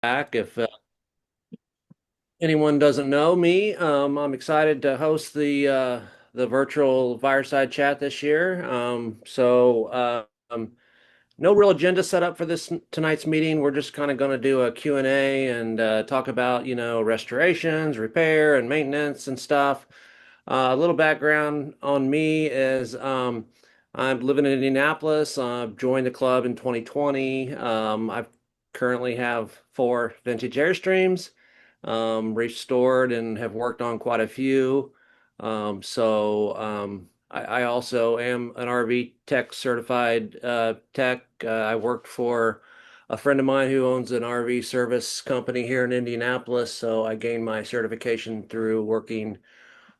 Back. If anyone doesn't know me, I'm excited to host the virtual fireside chat this year. No real agenda set up for this tonight's meeting. We're just kind of going to do a Q&A and talk about, restorations, repair, and maintenance and stuff. A little background on me is I'm living in Indianapolis. I've joined the club in 2020. I currently have four vintage Airstreams, restored and have worked on quite a few. I also am an RV tech certified tech. I worked for a friend of mine who owns an RV service company here in Indianapolis. So I gained my certification through working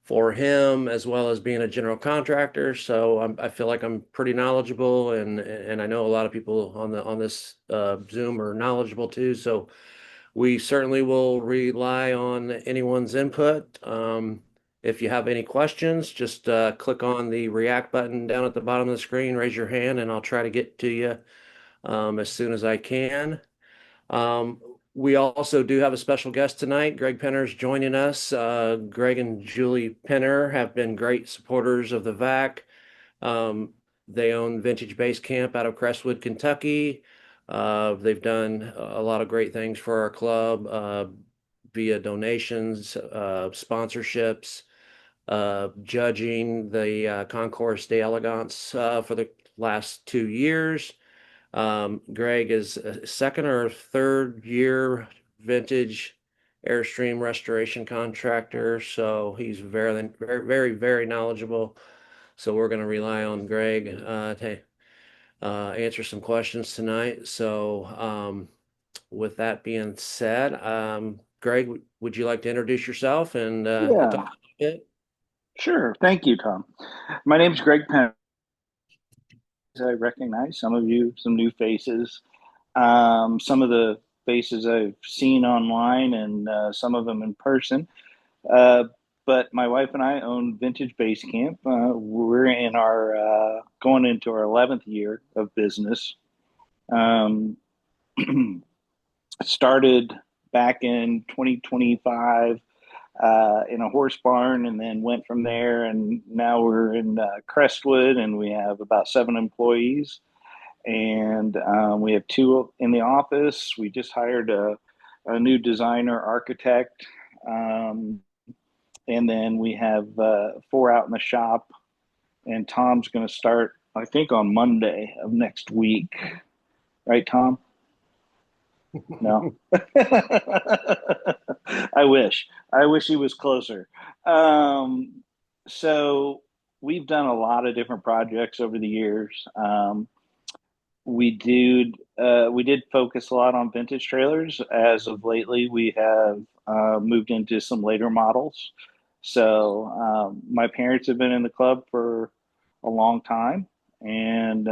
for him as well as being a general contractor. So I feel like I'm pretty knowledgeable, and I know a lot of people on this Zoom are knowledgeable too. So we certainly will rely on anyone's input. If you have any questions, just click on the react button down at the bottom of the screen, raise your hand, and I'll try to get to you as soon as I can. Um, we also do have a special guest tonight. Greg Penner's joining us. Greg and Julie Penner have been great supporters of the VAC. Um, they own Vintage Basecamp out of Crestwood, Kentucky. They've done a lot of great things for our club via donations, sponsorships, judging the Concours d'Elegance for the last 2 years. Greg is a second or third year vintage Airstream restoration contractor, so he's very, very, very, very knowledgeable. So we're going to rely on Greg to answer some questions tonight. With that being said, Greg, would you like to introduce yourself and talk Yeah, a bit? sure. Thank you, Tom. My name's Greg Penn. I recognize some of you, some new faces, some of the faces I've seen online and some of them in person. Uh, but my wife and I own Vintage Basecamp. We're in our going into our 11th year of business. Um, Started back in 2025 in a horse barn and then went from there. And now we're in Crestwood and we have about 7 employees. And we have two in the office. We just hired a new designer architect. Um, and then we have four out in the shop. And Tom's going to start, I think, on Monday of next week. Right, Tom? No. I wish. I wish he was closer. So we've done a lot of different projects over the years. We did focus a lot on vintage trailers. As of lately, we have moved into some later models. So my parents have been in the club for a long time and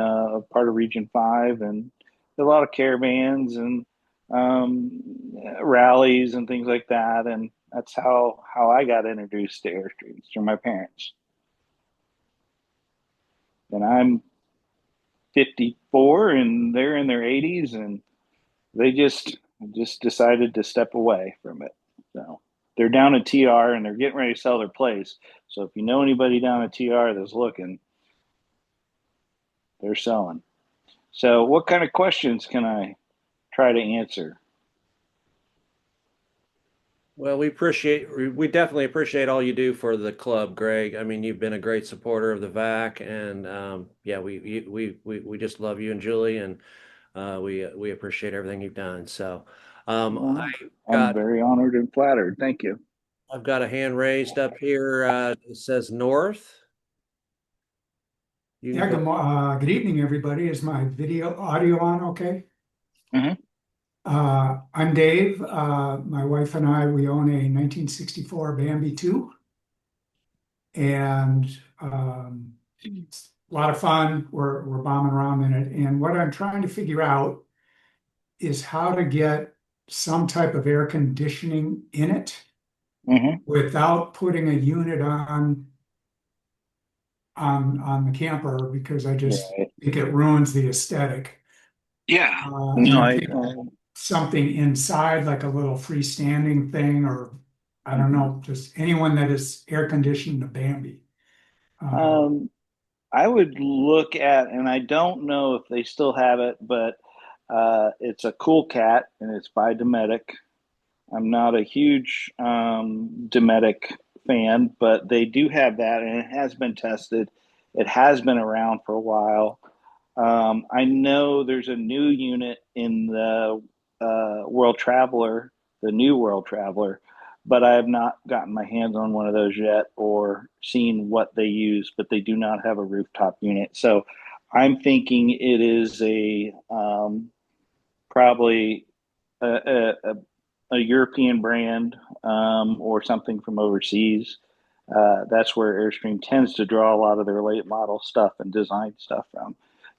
part of Region Five, and a lot of caravans and um, rallies and things like that. And that's how I got introduced to Airstreams through my parents. And I'm 54, and they're in their 80s, and they just decided to step away from it. So they're down at TR, and they're getting ready to sell their place. So if you know anybody down at TR that's looking, they're selling. So what kind of questions can I try to answer? Well, we definitely appreciate all you do for the club, Greg. I mean, you've been a great supporter of the VAC, and yeah, we just love you and Julie, and we appreciate everything you've done. So, I Well, I'm got very honored and flattered. Thank you. I've got a hand raised up here. It says North. You can Yeah, go. good evening, everybody. Is my audio on okay? Hmm. I'm Dave. My wife and I, we own a 1964 Bambi 2, and it's a lot of fun. We're bombing around in it. And what I'm trying to figure out is how to get some type of air conditioning in it Hmm. without putting a unit on the camper, because I just Right. think it ruins the aesthetic. Yeah. And No, I I think something inside, like a little freestanding thing, or I don't know, just anyone that is air conditioned a Bambi. Um, I would look at, and I don't know if they still have it, but it's a Cool Cat, and it's by Dometic. I'm not a huge Dometic fan, but they do have that, and it has been tested. It has been around for a while. I know there's a new unit in the World Traveler, the new World Traveler, but I have not gotten my hands on one of those yet or seen what they use, but they do not have a rooftop unit. So I'm thinking it is a probably a European brand or something from overseas. That's where Airstream tends to draw a lot of their late model stuff and design stuff from.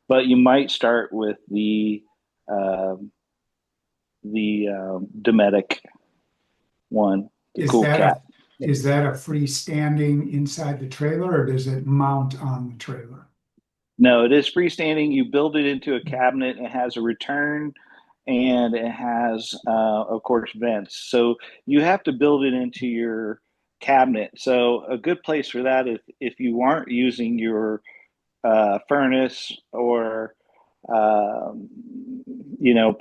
But you might start with um, the Dometic one, the Is Cool that Cat. a freestanding inside the trailer, or does it mount on the trailer? No, it is freestanding. You build it into a cabinet. It has a return, and it has, of course, vents. So you have to build it into your cabinet. So a good place for that is if you aren't using your furnace or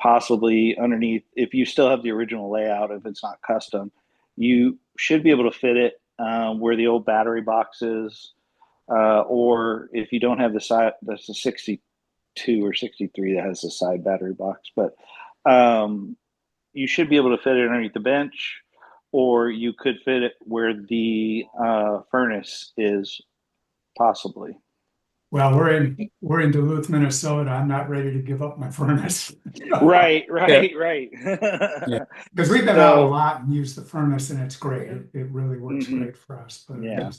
possibly underneath, if you still have the original layout, if it's not custom, you should be able to fit it where the old battery box is, or if you don't have the side, that's a 62 or 63 that has the side battery box, but you should be able to fit it underneath the bench, or you could fit it where the furnace is, possibly. Well, we're in Duluth, Minnesota. I'm not ready to give up my furnace. Right, Yeah. right. Yeah. Because we've been out a So, lot and used the furnace, and it's great. It really works mhm, great for us. But yeah.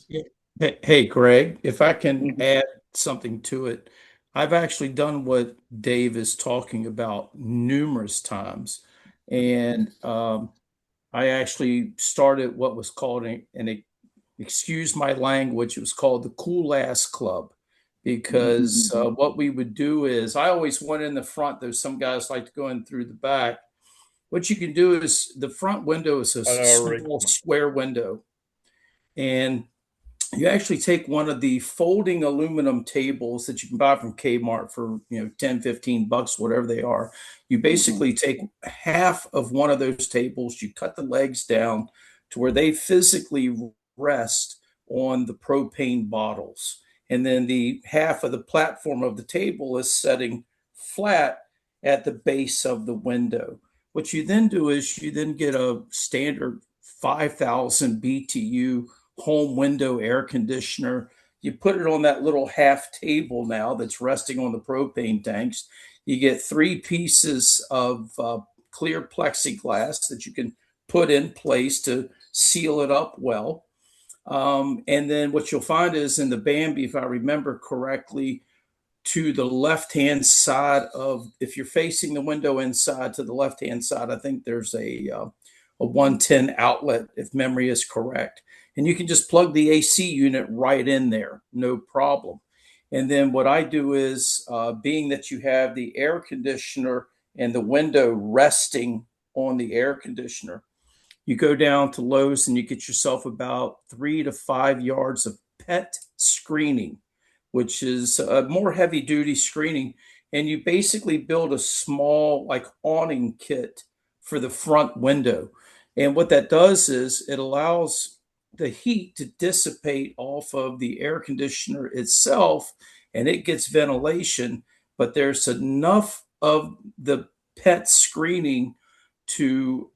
Hey, Greg, if I can Mhm. add something to it, I've actually done what Dave is talking about numerous times. And I actually started what was called excuse my language, it was called the Cool Ass Club. Because what we would do is, I always went in the front, though some guys like to go in through the back. What you can do is the front window is a small square window. And you actually take one of the folding aluminum tables that you can buy from Kmart for 10, 15 bucks, whatever they are. You basically take half of one of those tables, you cut the legs down to where they physically rest on the propane bottles, and then the half of the platform of the table is setting flat at the base of the window. What you then do is you then get a standard 5,000 BTU home window air conditioner. You put it on that little half table now that's resting on the propane tanks. You get 3 pieces of clear plexiglass that you can put in place to seal it up well. And then what you'll find is in the Bambi, if I remember correctly, to the left-hand side of, if you're facing the window inside, to the left-hand side, I think there's a 110 outlet, if memory is correct. And you can just plug the AC unit right in there, no problem. And then what I do is, being that you have the air conditioner and the window resting on the air conditioner, you go down to Lowe's and you get yourself about 3 to 5 yards of PET screening, which is a more heavy duty screening. And you basically build a small, like, awning kit for the front window. And what that does is it allows the heat to dissipate off of the air conditioner itself, and it gets ventilation, but there's enough of the PET screening to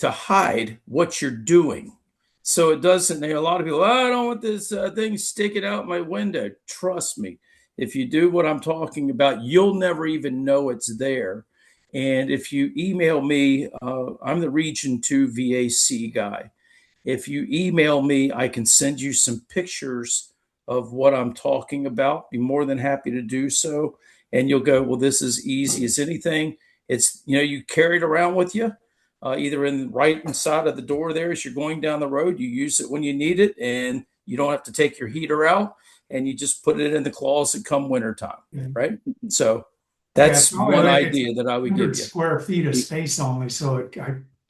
hide what you're doing. So it doesn't, a lot of people, I don't want this thing sticking out my window. Trust me, if you do what I'm talking about, you'll never even know it's there. And if you email me, I'm the Region 2 VAC guy. If you email me, I can send you some pictures of what I'm talking about. Be more than happy to do so. And you'll go, well, this is easy as anything. It's, you carry it around with you, either in right inside of the door there as you're going down the road. You use it when you need it, and you don't have to take your heater out, and you just put it in the closet come wintertime, right? So Yeah, That's it's only one like it's idea that I would 100 give you. square feet of space only, so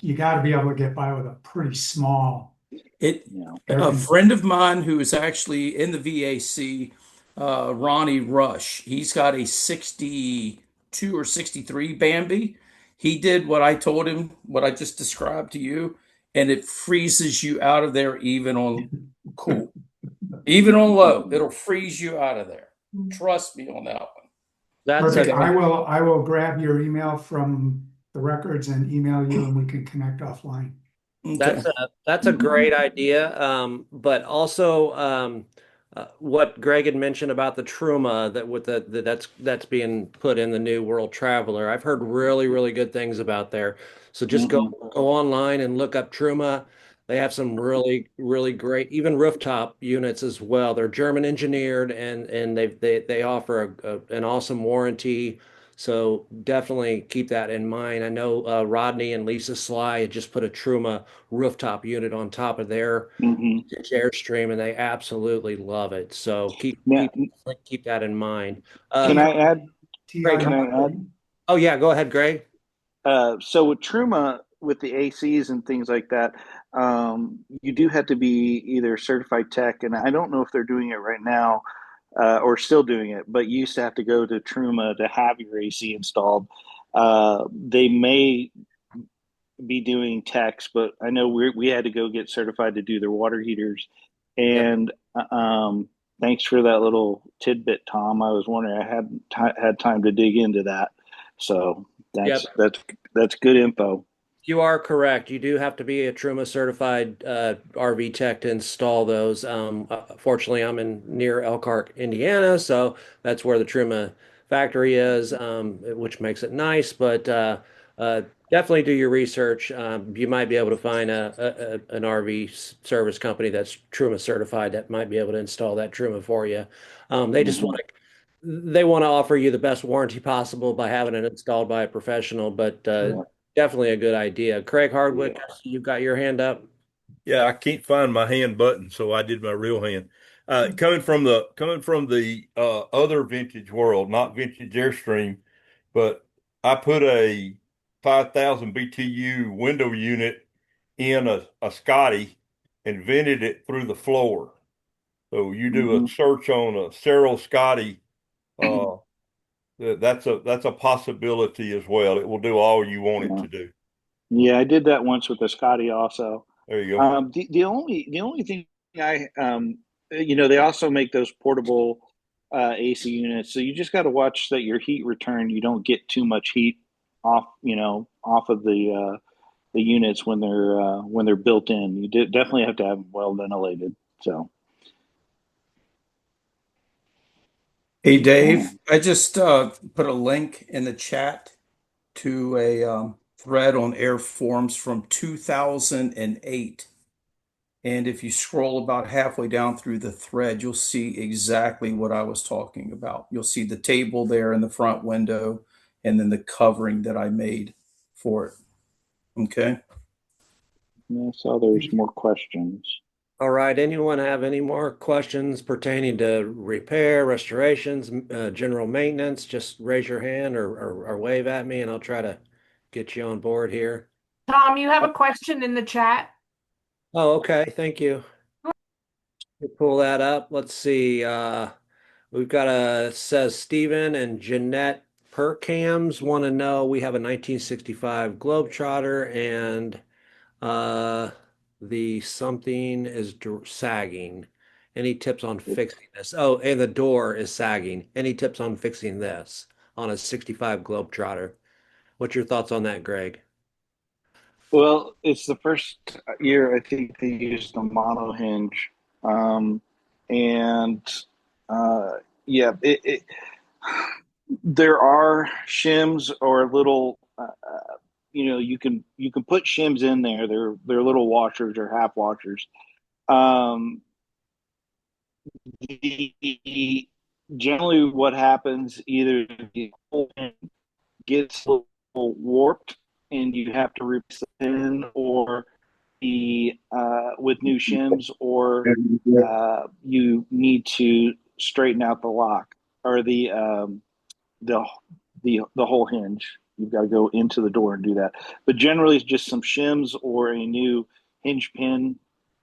you got to be able to get by with a pretty small It air a conditioner. friend of mine who is actually in the VAC, Ronnie Rush, he's got a 62 or 63 Bambi. He did what I told him, what I just described to you, and it freezes you out of there even on cool. Even on low, it'll freeze you out of there. Trust me on that one. That's Perfect. a Okay. I will grab your email from the records and email you, and we can connect offline. Okay. that's a great idea. But also what Greg had mentioned about the Truma that with that's being put in the new World Traveler. I've heard really, really good things about there. So just Mhm. go online and look up Truma. They have some really, really great, even rooftop units as well. They're German engineered and they offer an awesome warranty. So definitely keep that in mind. I know Rodney and Lisa Sly had just put a Truma rooftop unit on top of their Mhm. Airstream, and they absolutely love it. So Now, keep that in mind. can TI, I add? Greg, Can TI. I add? oh yeah, go ahead, Greg. So with Truma, with the ACs and things like that, you do have to be either certified tech, and I don't know if they're doing it right now or still doing it, but you used to have to go to Truma to have your AC installed. They may be doing techs, but I know we had to go get certified to do their water heaters. Yep. And thanks for that little tidbit, Tom. I was wondering, I hadn't had time to dig into that, so Yep. that's good info. You are correct. You do have to be a Truma certified RV tech to install those. Fortunately, I'm in near Elkhart, Indiana, so that's where the Truma factory is, which makes it nice. But definitely do your research. You might be able to find an RV service company that's Truma certified that might be able to install that Truma for you. They just Hmm. want to they want to offer you the best warranty possible by having it installed by a professional, but Yeah. definitely a good idea. Craig Hardwick, Yeah. you've got your hand up. Yeah, I can't find my hand button, so I did my real hand. Coming from the other vintage world, not vintage Airstream, but I put a 5,000 BTU window unit in a Scotty and vented it through the floor. So you do Hmm. a search on a Cerro Scotty, uh, that's a possibility as well. It will do all you want it Yeah. to do. Yeah, I did that once with the Scotty also. There you go. The only thing I they also make those portable AC units, so you just got to watch that your heat return. You don't get too much heat off of the units when they're built in. You definitely have to have them well ventilated. So Hey, yeah. Dave, I just put a link in the chat to a thread on Airforms from 2008. And if you scroll about halfway down through the thread, you'll see exactly what I was talking about. You'll see the table there in the front window and then the covering that I made for it. Okay. I saw there's more questions. All right. Anyone have any more questions pertaining to repair, restorations, general maintenance? Just raise your hand or wave at me, and I'll try to get you on board here. Tom, you have a question in the chat? Oh, okay. Thank you. Pull that up. Let's see. We've got it says Stephen and Jeanette Perkams want to know. We have a 1965 Globetrotter and Uh, the something is sagging. Any tips on fixing this? Oh, and the door is sagging. Any tips on fixing this on a 65 Globetrotter? What's your thoughts on that, Greg? Well, it's the first year I think they used a mono hinge, um, and uh, yeah, there are shims or little, you can put shims in there. They're little washers or half washers. Um, the, Generally, what happens either the whole thing gets a little warped and you have to replace the pin, or the with new shims, or you need to straighten out the lock or the the whole hinge. You've got to go into the door and do that. But generally, it's just some shims or a new hinge pin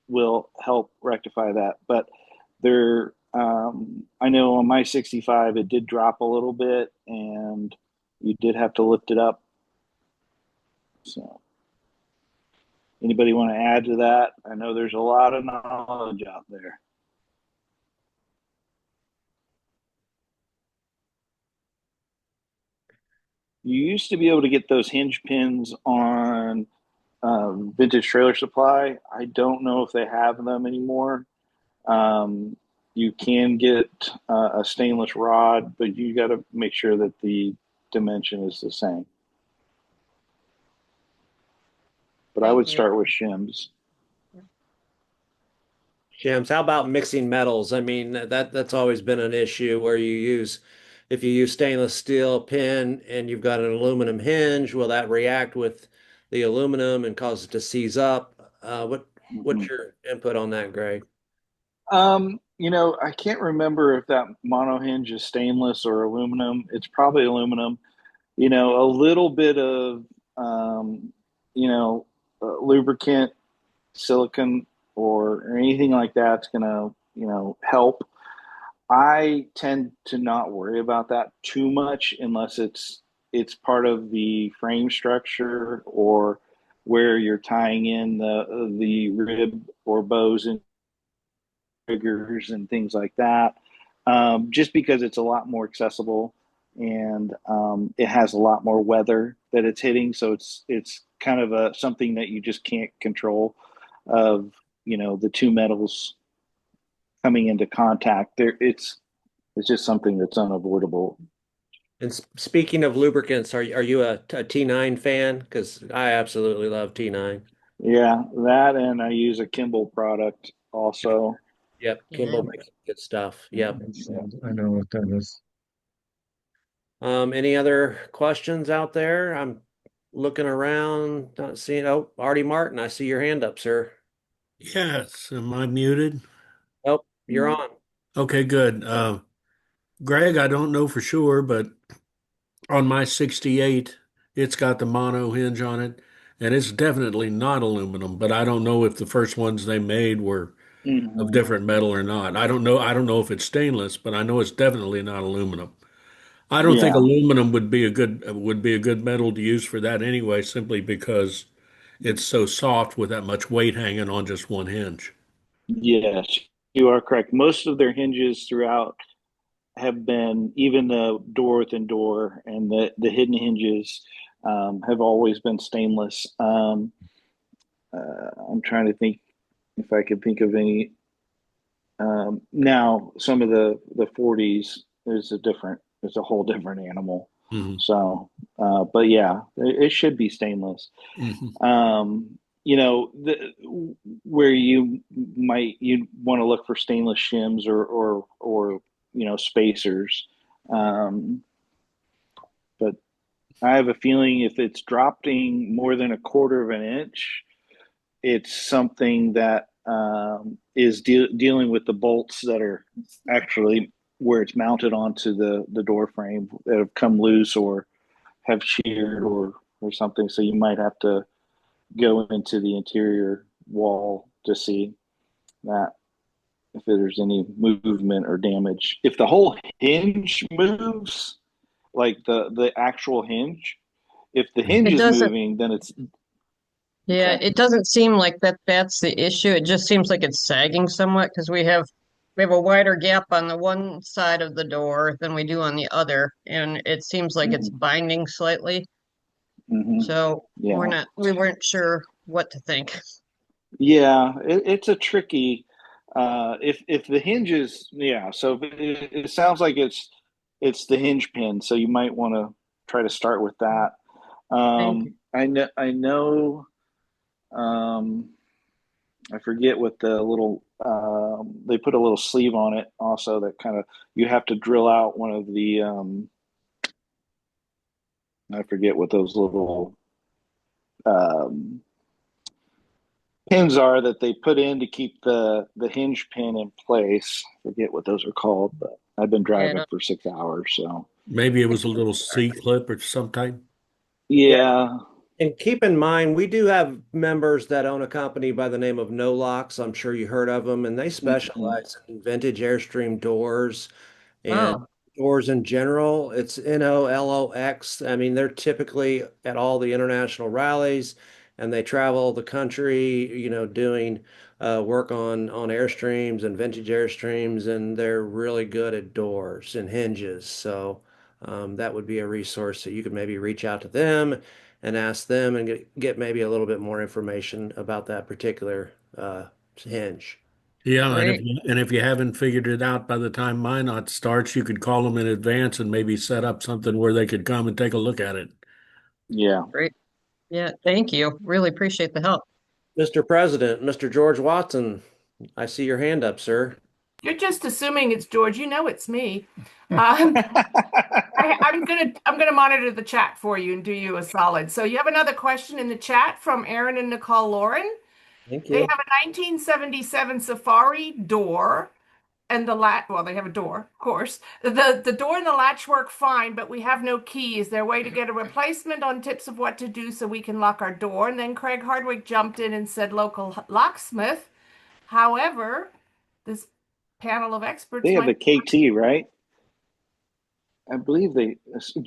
will help rectify that. But there, I know on my 65, it did drop a little bit, and you did have to lift it up. So, anybody want to add to that? I know there's a lot of knowledge out there. You used to be able to get those hinge pins on Vintage Trailer Supply. I don't know if they have them anymore. You can get a stainless rod, but you got to make sure that the dimension is the same. But I would start with shims. Shims, how about mixing metals? I mean, that's always been an issue where if you use stainless steel pin and you've got an aluminum hinge, will that react with the aluminum and cause it to seize up? What's your input on that, Greg? I can't remember if that mono hinge is stainless or aluminum. It's probably aluminum. A little bit of, lubricant, silicone, or anything like that's going to, help. I tend to not worry about that too much unless it's part of the frame structure or where you're tying in the rib or bows and triggers and things like that. Just because it's a lot more accessible and it has a lot more weather that it's hitting, so it's kind of something that you just can't control of the two metals coming into contact. It's just something that's unavoidable. And speaking of lubricants, are you a T9 fan? Because I absolutely love T9. Yeah, that, and I use a Kimball product also. Yep, Kimball makes good stuff. Yep. I know what that is. Any other questions out there? I'm looking around, not seeing. Oh, Artie Martin, I see your hand up, sir. Yes, am I muted? Oh, you're on. Okay, good. Greg, I don't know for sure, but on my 68, it's got the mono hinge on it, and it's definitely not aluminum, but I don't know if the first ones they made were of different metal or not. I don't know. I don't know if it's stainless, but I know it's definitely not aluminum. I don't think Yeah. aluminum would be a good metal to use for that anyway, simply because it's so soft with that much weight hanging on just one hinge. Yes, you are correct. Most of their hinges throughout have been, even the door within door and the hidden hinges have always been stainless. I'm trying to think if I could think of any. Now, some of the 40s is it's a whole different animal. Mm-hmm. So, but yeah, it should be stainless. Mm-hmm. Where you'd want to look for stainless shims or spacers. But I have a feeling if it's dropping more than a quarter of an inch, it's something that is dealing with the bolts that are actually where it's mounted onto the door frame that have come loose or have sheared or something. So you might have to go into the interior wall to see that if there's any movement or damage. If the whole hinge moves, like the actual hinge, if the hinge is moving, then it's Yeah, okay. it doesn't seem like that's the issue. It just seems like it's sagging somewhat because we have a wider gap on the one side of the door than we do on the other, and it seems like it's binding slightly. So Yeah. we weren't sure what to think. Yeah, it's a tricky if the hinges, yeah, so it sounds like it's the hinge pin, so you might want to try to start with that. I know I forget what the little they put a little sleeve on it also that kind of you have to drill out one of the I forget what those little um pins are that they put in to keep the hinge pin in place. I forget what those are called, but I've been driving for 6 hours, so Maybe it was a little C clip or some type. Yeah. And keep in mind, we do have members that own a company by the name of No Locks. I'm sure you heard of them, and they Mhm. specialize in vintage Airstream doors and Oh, doors in general. It's NOLOX. I mean, they're typically at all the international rallies, and they travel the country, doing work on Airstreams and vintage Airstreams, and they're really good at doors and hinges. So that would be a resource that you could maybe reach out to them and ask them and get maybe a little bit more information about that particular hinge. Yeah, great. and if you haven't figured it out by the time Minot starts, you could call them in advance and maybe set up something where they could come and take a look at it. Yeah. Great. Yeah, thank you. Really appreciate the help. Mr. President, Mr. George Watson, I see your hand up, sir. You're just assuming it's George. You know it's me. I'm gonna monitor the chat for you and do you a solid. So you have another question in the chat from Aaron and Nicole Lauren. Thank They you. have a 1977 Safari door and the latch. Well, they have a door, of course. The door and the latch work fine, but we have no key. Is there a way to get a replacement on tips of what to do so we can lock our door? And then Craig Hardwick jumped in and said local locksmith. However, this panel of experts They have a might. KT, right? I believe did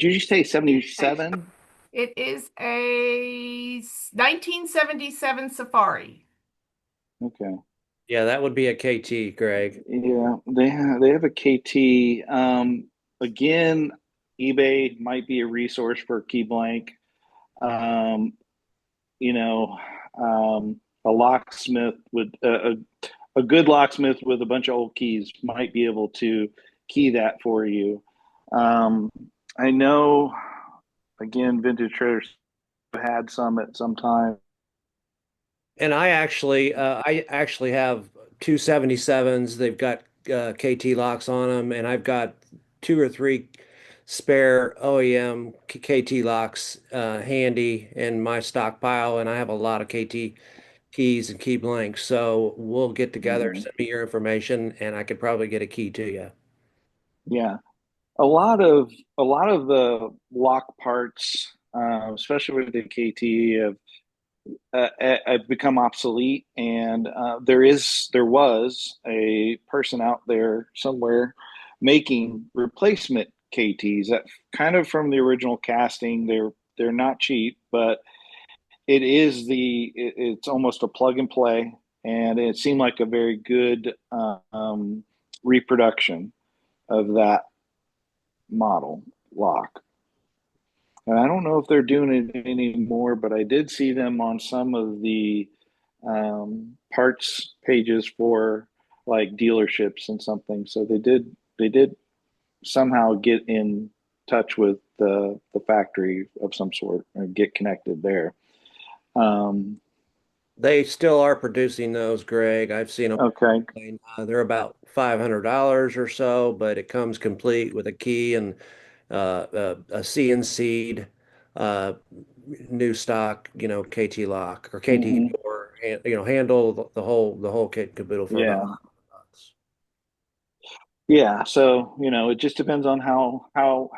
you say 77? It is a 1977 Safari. Okay. Yeah, that would be a KT, Greg. Yeah, they have a KT. Again, eBay might be a resource for key blank. Um, you know, a locksmith with a good locksmith with a bunch of old keys might be able to key that for you. I know, again, Vintage Traders had some at some time. And I actually have two 77s. They've got KT locks on them, and I've got two or three spare OEM KT locks handy in my stockpile, and I have a lot of KT keys and key blanks. So we'll get together, Mhm. send me your information, and I could probably get a key to you. Yeah, a lot of the lock parts, especially with the KT, have become obsolete, and there was a person out there somewhere making replacement KTs that kind of from the original casting. They're not cheap, but it's almost a plug and play, and it seemed like a very good reproduction of that model lock. And I don't know if they're doing it anymore, but I did see them on some of the parts pages for like dealerships and something. So they did somehow get in touch with the factory of some sort or get connected there. Um, They still are producing those, Greg. I've seen them. okay. They're about $500 or so, but it comes complete with a key and a CNC'd uh, new stock, KT lock or KT Hmm. door, handle the whole kit and caboodle for about Yeah. $100. Yeah. So, it just depends on how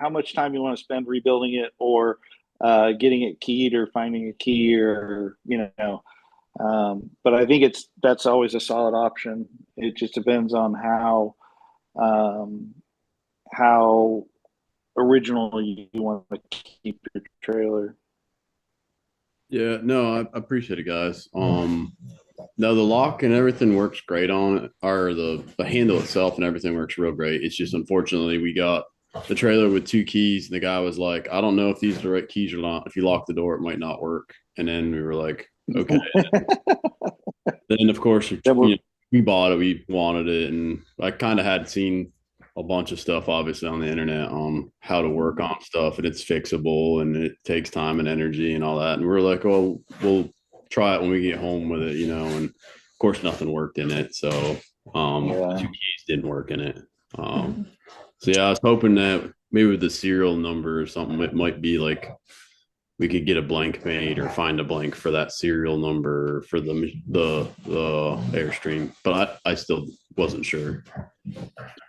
much time you want to spend rebuilding it or getting it keyed or finding a key or. But I think that's always a solid option. It just depends on um, how original you want to keep your trailer. Yeah, no, I appreciate it, guys. No, the lock and everything works great on it, or the handle itself and everything works real great. It's just unfortunately we got the trailer with two keys, and the guy was like, "I don't know if these are the right keys or not. If you lock the door, it might not work." And then we were like, "Okay." Then of course, we bought it, we wanted it, and I kind of had seen a bunch of stuff, obviously, on the internet on how to work on stuff, and it's fixable, and it takes time and energy and all that. And we are like, "Oh, we'll try it when we get home with it," and of course, nothing worked in it. So, Yeah. two keys didn't work in it. So yeah, I was hoping that maybe with the serial number or something, it might be like we could get a blank made or find a blank for that serial number for the Airstream, but I still wasn't sure.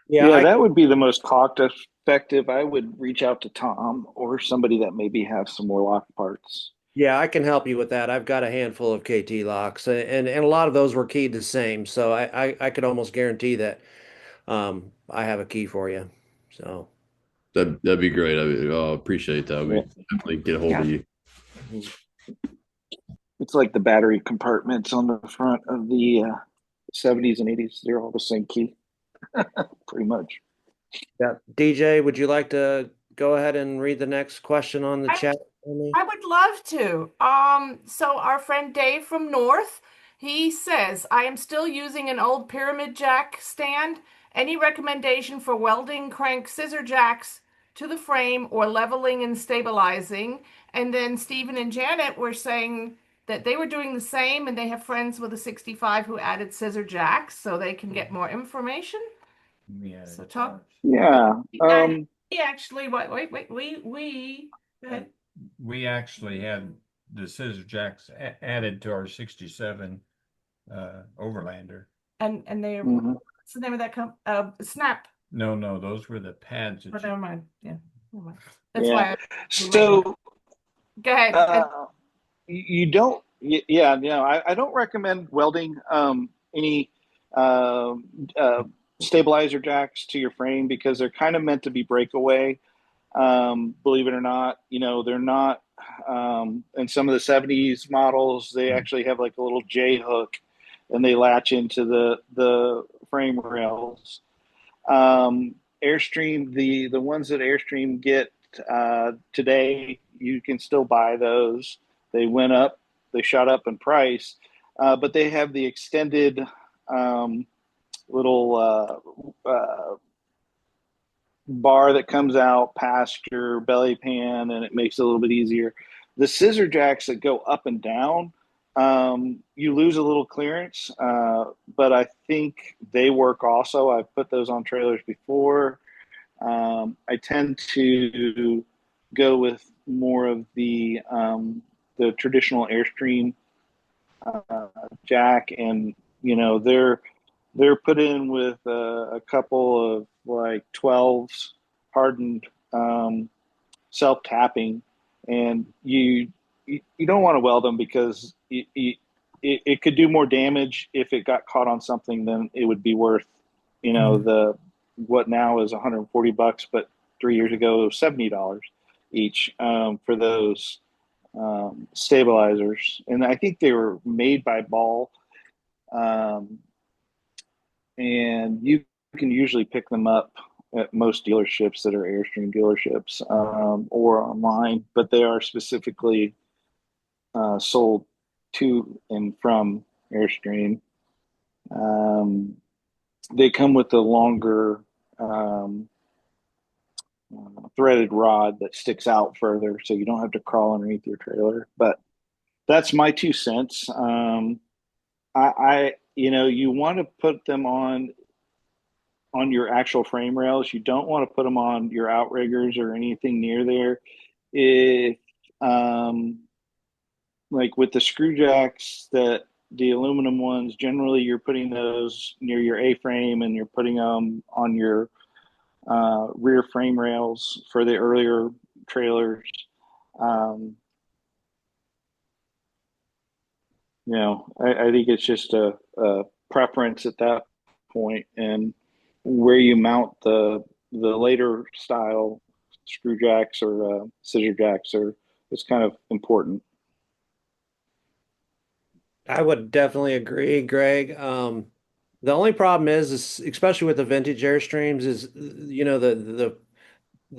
Yeah, Yeah, that would be the most cost effective. I would reach out to Tom or somebody that maybe have some more lock parts. yeah, I can help you with that. I've got a handful of KT locks, and a lot of those were keyed the same, so I could almost guarantee that I have a key for you. So That'd be great. I appreciate that. Yeah. We definitely get a hold of Yeah. you. mhm. It's like the battery compartments on the front of the 70s and 80s. They're all the same key, pretty much. Yeah, DJ, would you like to go ahead and read the next question on the I, chat for me? I would love to. So our friend Dave from North, he says, I am still using an old pyramid jack stand. Any recommendation for welding crank scissor jacks to the frame or leveling and stabilizing? And then Stephen and Janet were saying that they were doing the same and they have friends with a 65 who added scissor jacks so they can get more information. So talk. Yeah. We actually, wait, go ahead. We actually had the scissor jacks added to our 67 Overlander. And they Mhm. what's the name of that Snap. No, those were the pads that Never mind. Yeah. Never mind. That's Yeah. why So go ahead. you don't, yeah, no, I don't recommend welding any stabilizer jacks to your frame because they're kind of meant to be breakaway. Believe it or not, they're not. In some of the 70s models, they actually have like a little J hook and they latch into the frame rails. Airstream, the ones that Airstream get today, you can still buy those. They shot up in price, but they have the extended little bar that comes out past your belly pan, and it makes it a little bit easier. The scissor jacks that go up and down, you lose a little clearance, but I think they work also. I've put those on trailers before. I tend to go with more of the traditional Airstream jack, and they're put in with a couple of like 12s hardened self tapping, and you don't want to weld them because it could do more damage if it got caught on something than it would be worth. The what now is $140, but 3 years ago it was $70 each for those stabilizers, and I think they were made by Ball, and you can usually pick them up at most dealerships that are Airstream dealerships or online, but they are specifically sold to and from Airstream. They come with a longer threaded rod that sticks out further, so you don't have to crawl underneath your trailer. But that's my 2 cents. You want to put them on your actual frame rails. You don't want to put them on your outriggers or anything near there. If like with the screw jacks, that the aluminum ones, generally you're putting those near your A-frame and you're putting them on your rear frame rails for the earlier trailers. I think it's just a preference at that point, and where you mount the later style screw jacks or scissor jacks is kind of important. I would definitely agree, Greg. The only problem is especially with the vintage Airstreams, is the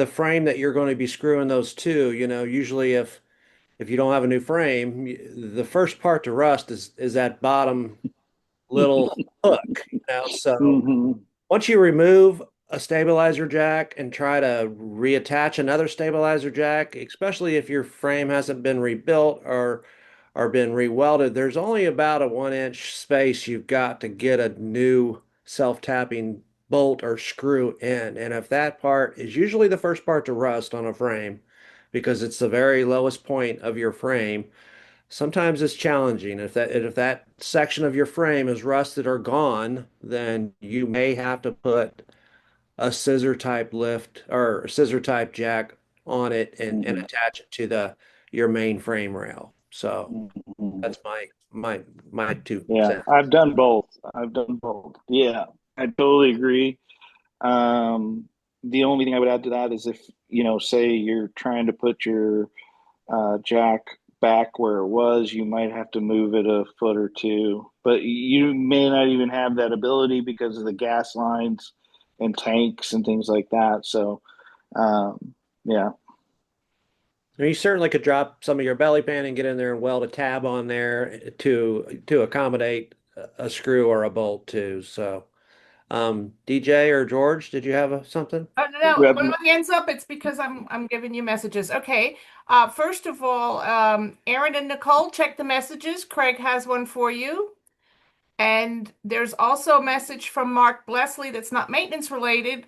frame that you're going to be screwing those to. Usually if you don't have a new frame, the first part to rust is that bottom little hook. So Mm-hmm. once you remove a stabilizer jack and try to reattach another stabilizer jack, especially if your frame hasn't been rebuilt or been rewelded, there's only about a 1 inch space you've got to get a new self-tapping bolt or screw in. And if that part is usually the first part to rust on a frame, because it's the very lowest point of your frame, sometimes it's challenging. If that section of your frame is rusted or gone, then you may have to put a scissor type lift or a scissor type jack on it and attach it to your main frame rail. So that's my two Yeah, cents. I've done both. Yeah, I totally agree. The only thing I would add to that is if, say you're trying to put your jack back where it was, you might have to move it a foot or two, but you may not even have that ability because of the gas lines and tanks and things like that. So, yeah. You certainly could drop some of your belly pan and get in there and weld a tab on there to accommodate a screw or a bolt too. So, DJ or George, did you have something? Oh, no, when my hand's up, it's because I'm giving you messages. Okay. First of all, Aaron and Nicole, check the messages. Craig has one for you. And there's also a message from Mark Blesley that's not maintenance related,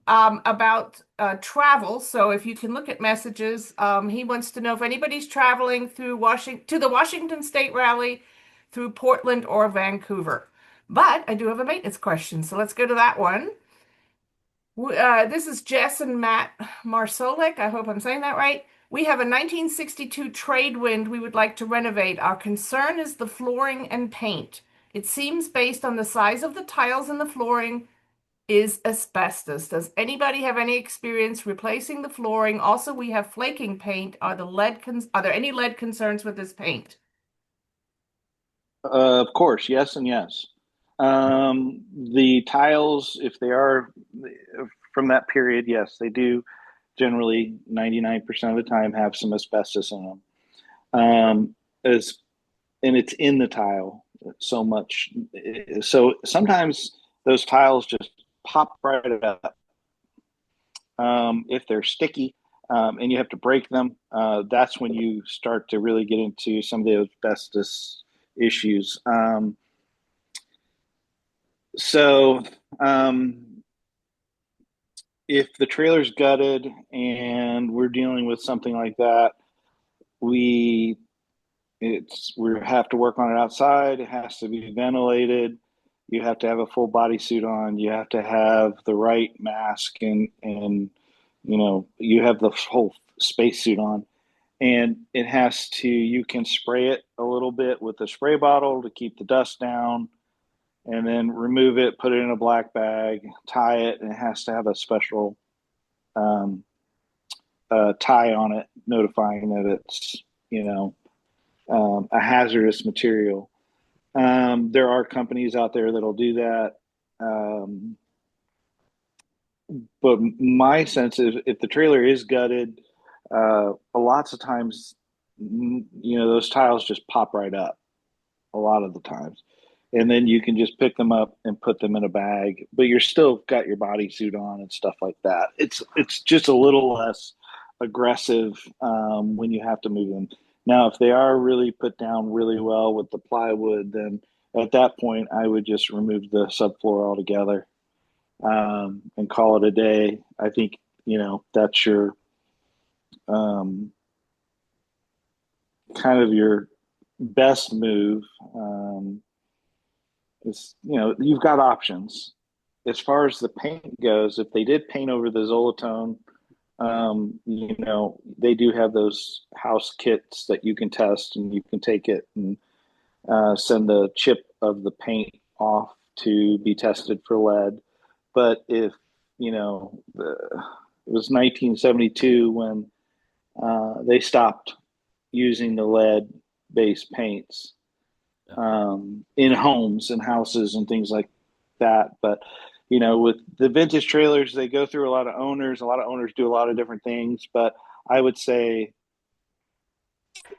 about travel. So if you can look at messages, he wants to know if anybody's traveling through to the Washington State Rally through Portland or Vancouver. But I do have a maintenance question, so let's go to that one. This is Jess and Matt Marsolek. I hope I'm saying that right. We have a 1962 Tradewind we would like to renovate. Our concern is the flooring and paint. It seems based on the size of the tiles in the flooring is asbestos. Does anybody have any experience replacing the flooring? Also, we have flaking paint. Are there any lead concerns with this paint? Of course, yes and yes. The tiles, if they are from that period, yes, they do generally 99% of the time have some asbestos in them. And it's in the tile so much. So sometimes those tiles just pop right up. If they're sticky, and you have to break them, that's when you start to really get into some of the asbestos issues. So if the trailer's gutted and we're dealing with something like that, we have to work on it outside. It has to be ventilated. You have to have a full bodysuit on. You have to have the right mask and you have the whole spacesuit on. And you can spray it a little bit with a spray bottle to keep the dust down, and then remove it, put it in a black bag, tie it, and it has to have a special tie on it, notifying that it's, a hazardous material. There are companies out there that'll do that. But my sense is if the trailer is gutted, lots of times, those tiles just pop right up a lot of the times. And then you can just pick them up and put them in a bag, but you're still got your bodysuit on and stuff like that. It's just a little less aggressive when you have to move them. Now, if they are really put down really well with the plywood, then at that point, I would just remove the subfloor altogether and call it a day. I think, that's your kind of your best move. You've got options. As far as the paint goes, if they did paint over the Zolatone, they do have those house kits that you can test, and you can take it and send the chip of the paint off to be tested for lead. But if, it was 1972 when they stopped using the lead-based paints in homes and houses and things like that. But, with the vintage trailers, they go through a lot of owners. A lot of owners do a lot of different things, but I would say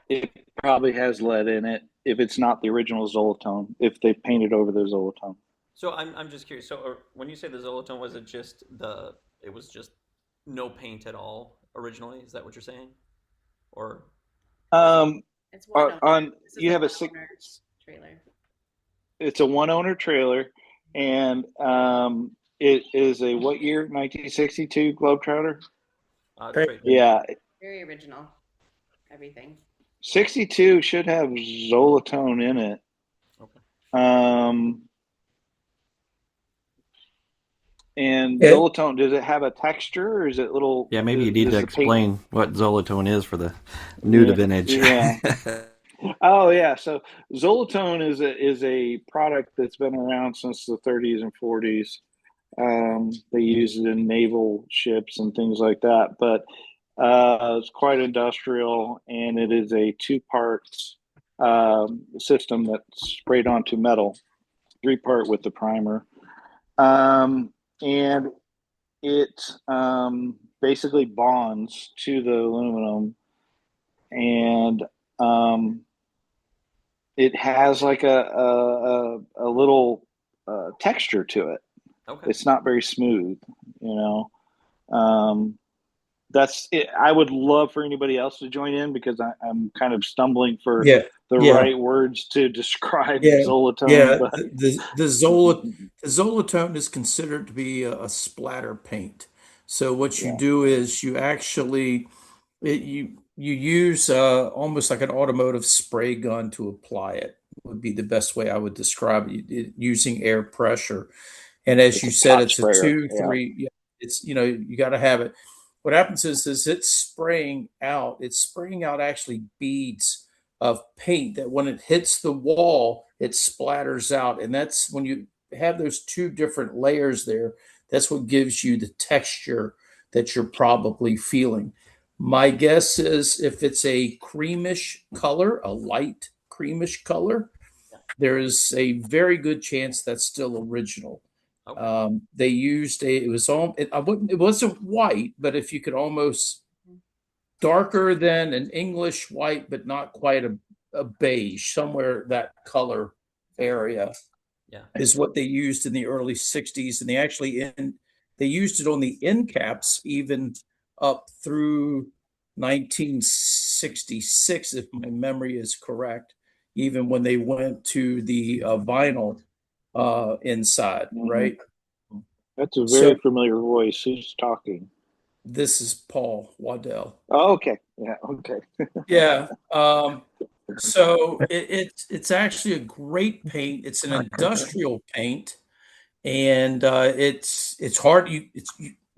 it probably has lead in it if it's not the original Zolatone, if they painted over the Zolatone. So I'm just curious. So when you say the Zolatone, was it just no paint at all originally? Is that what you're saying? Or it's one owner. You have a trailer. It's a one owner trailer, and it is a what year? 1962 Globetrotter. Yeah, Very original. Everything. 62 should have Zolatone in it. Okay. And Yeah. Zolatone, does it have a texture, or is it little? Yeah, maybe you need does to the paint? explain what Zolatone is for the new to Yeah, vintage. yeah. Oh yeah. So Zolatone is a product that's been around since the 30s and 40s. They use it in naval ships and things like that. But it's quite industrial, and it is a two-part system that's sprayed onto metal, three-part with the primer. And it basically bonds to the aluminum, and it has like a little texture to it. Okay. It's not very smooth, you know. That's it. I would love for anybody else to join in, because I'm kind of stumbling for Yeah, the yeah, right words to describe yeah, Zolatone, yeah. but The Zolatone is considered to be a splatter paint. So what you yeah, do is you actually you use almost like an automotive spray gun to apply it. Would be the best way I would describe it, using air pressure. And as it's you a said, pot it's a sprayer. two, Yeah. three. Yeah, it's you got to have it. What happens is it's spraying out. It's spraying out actually beads of paint that when it hits the wall, it splatters out, and that's when you have those two different layers there. That's what gives you the texture that you're probably feeling. My guess is if it's a creamish color, a light creamish color, there is a very good chance that's still original. Okay. They used it was all I wouldn't it wasn't white, but if you could almost darker than an English white, but not quite a beige, somewhere that color area Yeah. is what they used in the early 60s. And they used it on the end caps even up through 1966, if my memory is correct, even when they went to the vinyl inside, Mhm. right? That's a very So familiar voice. Who's talking? this is Paul Waddell. Oh, okay. Yeah. Okay. Yeah. So it's actually a great paint. It's an industrial paint, and it's hard.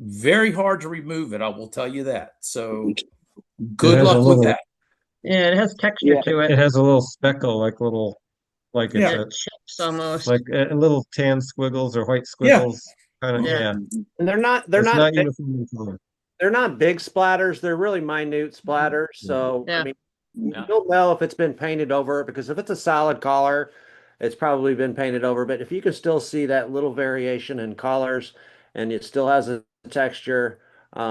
Very hard to remove it. I will tell you that. So It good has a luck with little, that. Yeah, it has texture Yeah. to it it. has a little speckle, like it's Yeah. It chips almost. like a little tan squiggles or white Yeah. squiggles. Kind of, Yeah. yeah. Mhm. And they're It's not not uniform in color. they're not big splatters. They're really minute splatters. So, I Yeah. mean, Yeah. you'll know if it's been painted over, because if it's a solid color, it's probably been painted over. But if you can still see that little variation in colors and it still has a texture,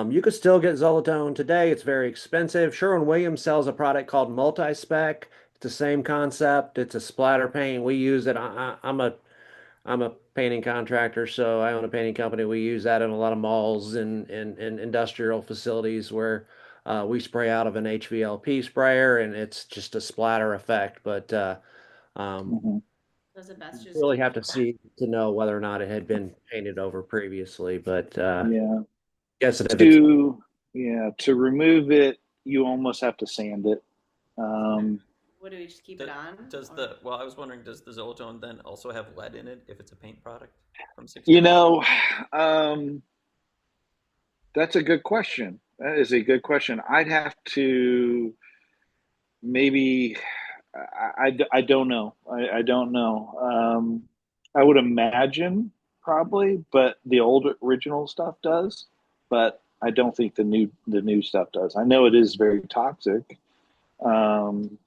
you could still get Zolatone today. It's very expensive. Sherwin-Williams sells a product called Multi-Spec. It's the same concept. It's a splatter paint. We use it. I'm a painting contractor, so I own a painting company. We use that in a lot of malls and industrial facilities where we spray out of an HVLP sprayer, and it's just a splatter effect. But um, Mhm. So is it best you just really keep have it? to see to know whether or not it had been painted over previously. But Yeah. guess if it's To to remove it, you almost have to sand it. Um, What do we just keep Do- it on? Does Or the well, I was wondering, does the Zolatone then also have lead in it if it's a paint product from you 69? know, um, that's a good question. That is a good question. I'd have to maybe. I don't know. I don't know. I would imagine probably, but the old original stuff does. But I don't think the new stuff does. I know it is very toxic. And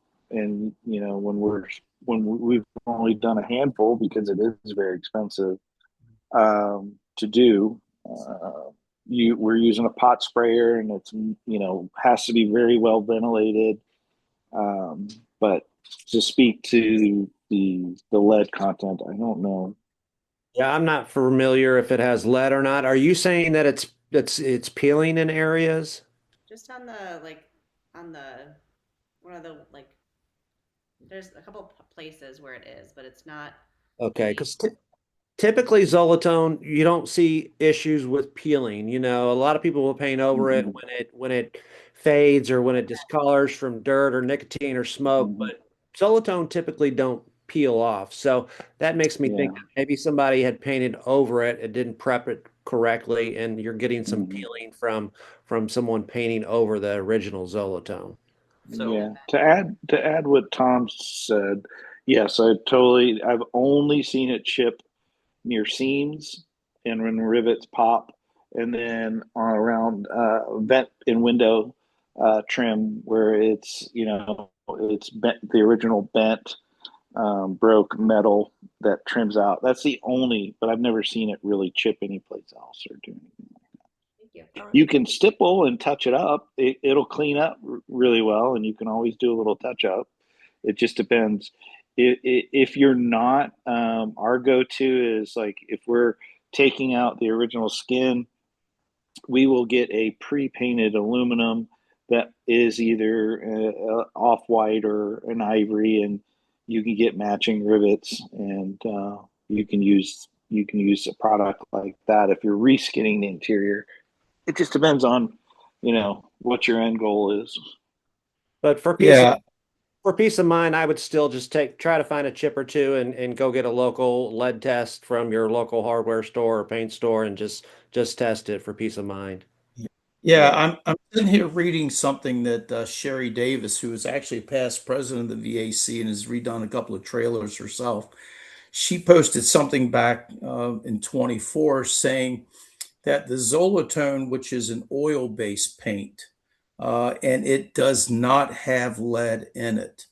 when we've only done a handful because it is very expensive to do. We're using a pot sprayer, and it's has to be very well ventilated. But to speak to the lead content, I don't know. yeah, I'm not familiar if it has lead or not. Are you saying that it's peeling in areas? just on the on the one of the there's a couple places where it is, but it's not Okay, really. because typically Zolatone, you don't see issues with peeling. A lot of people will paint over it Mm-hmm. when it fades or when it discolors from dirt or nicotine or smoke, Mm-hmm. but Zolatone typically don't peel off. So that makes me think Yeah. that maybe somebody had painted over it and didn't prep it correctly, and you're getting some peeling from someone painting over the original Zolatone. So Yeah. To add what Tom said, yes, I've only seen it chip near seams and when rivets pop, and then around vent and window trim where it's bent, the original bent broke metal that trims out. That's the only, but I've never seen it really chip anyplace else or do anything. Thank you. You can stipple and touch it up. It'll clean up really well, and you can always do a little touch up. It just depends. If you're not, our go-to is like if we're taking out the original skin, we will get a pre-painted aluminum that is either off-white or an ivory, and you can get matching rivets, and you can use a product like that if you're reskinning the interior. It just depends on, what your end goal is. But for peace of mind, I would still just try to find a chip or two and go get a local lead test from your local hardware store or paint store and just test it for peace of mind. Yeah, I'm sitting here reading something that Sherry Davis, who is actually past president of the VAC and has redone a couple of trailers herself, she posted something back in 24 saying that the Zolatone, which is an oil-based paint, and it does not have lead in it.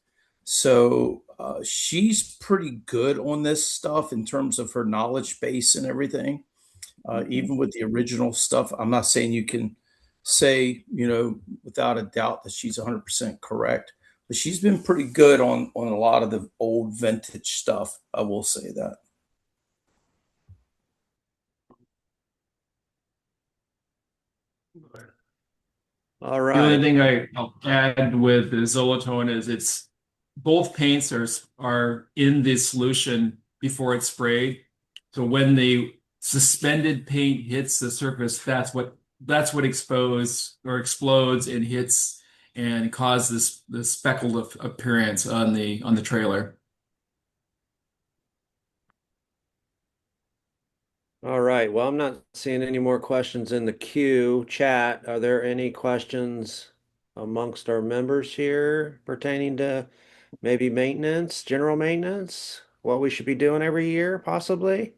So she's pretty good on this stuff in terms of her knowledge base and everything. Even with the original stuff, I'm not saying you can say, without a doubt that she's 100% correct, but she's been pretty good on a lot of the old vintage stuff. I will say that. All right. The only thing I'll add with the Zolatone is it's both paints are in the solution before it's sprayed. So when the suspended paint hits the surface, that's what exposes or explodes and hits and causes the speckled appearance on the trailer. All right. Well, I'm not seeing any more questions in the queue. Chat, are there any questions amongst our members here pertaining to maybe maintenance, general maintenance, what we should be doing every year, possibly?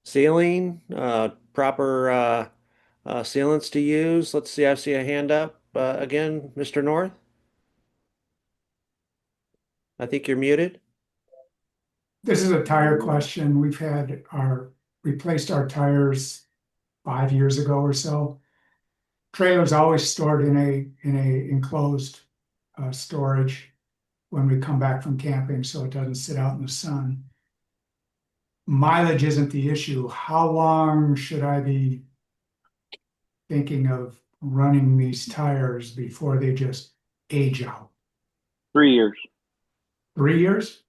Sealing, proper sealants to use. Let's see, I see a hand up again, Mr. North. I think you're muted. This is a tire question. We've replaced our tires 5 years ago or so. Trailer's always stored in a enclosed storage when we come back from camping, so it doesn't sit out in the sun. Mileage isn't the issue. How long should I be thinking of running these tires before they just age out? 3 years. 3 years?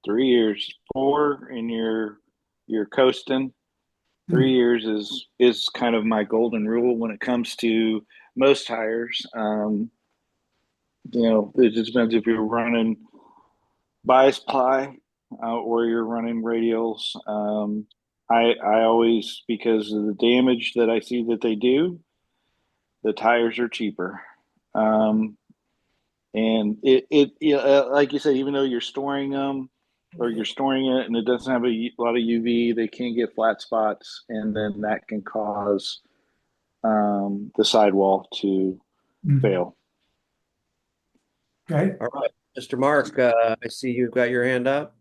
3 years. 4 and you're coasting. 3 years is kind of my golden rule when it comes to most tires. It just depends if you're running bias-ply or you're running radials. I always, because of the damage that I see that they do, the tires are cheaper. And like you said, even though you're storing them or you're storing it and it doesn't have a lot of UV, they can get flat spots, and then that can cause the sidewall to fail. Okay. All right. Mr. Mark, I see you've got your hand up.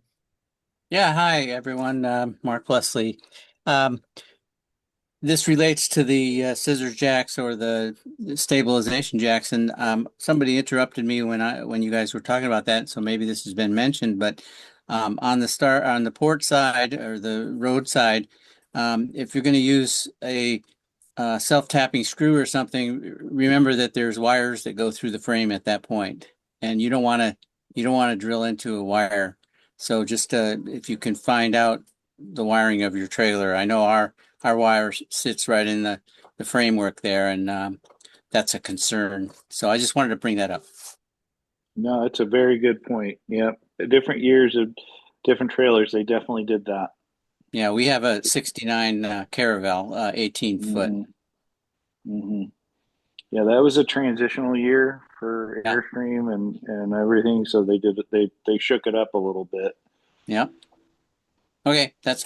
Yeah, hi everyone. Mark Leslie. This relates to the scissors jacks or the stabilization jacks, and somebody interrupted me when you guys were talking about that. So maybe this has been mentioned, but on the port side or the road side, if you're going to use a self-tapping screw or something, remember that there's wires that go through the frame at that point, and you don't want to drill into a wire. So just if you can find out the wiring of your trailer. I know our wire sits right in the framework there, and that's a concern. So I just wanted to bring that up. No, it's a very good point. Yep. Different years of different trailers, they definitely did that. Yeah, we have a 69 Caravel, 18 foot. Yeah, that was a transitional year for Airstream and everything, so they shook it up a little bit. Yeah. Okay, that's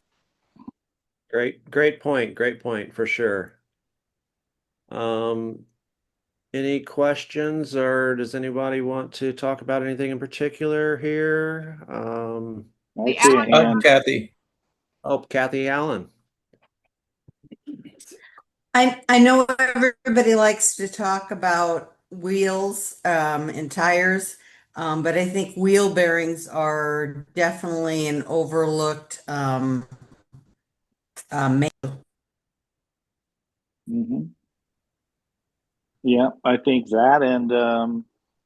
Great point for sure. Any questions, or does anybody want to talk about anything in particular here? I see a hand. Kathy. Oh, Kathy Allen. I know everybody likes to talk about wheels and tires, but I think wheel bearings are definitely an overlooked Yeah, I think that, and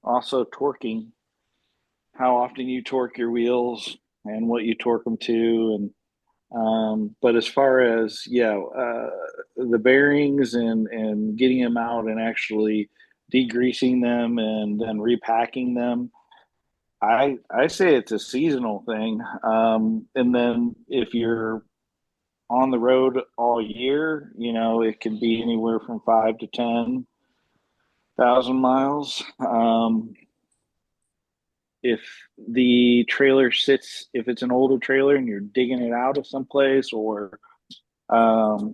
also torquing, how often you torque your wheels and what you torque them to, and but as far as the bearings and getting them out and actually degreasing them and then repacking them, I say it's a seasonal thing. And then if you're on the road all year, it can be anywhere from 5 to 10,000 miles. If the trailer sits, if it's an older trailer and you're digging it out of someplace, or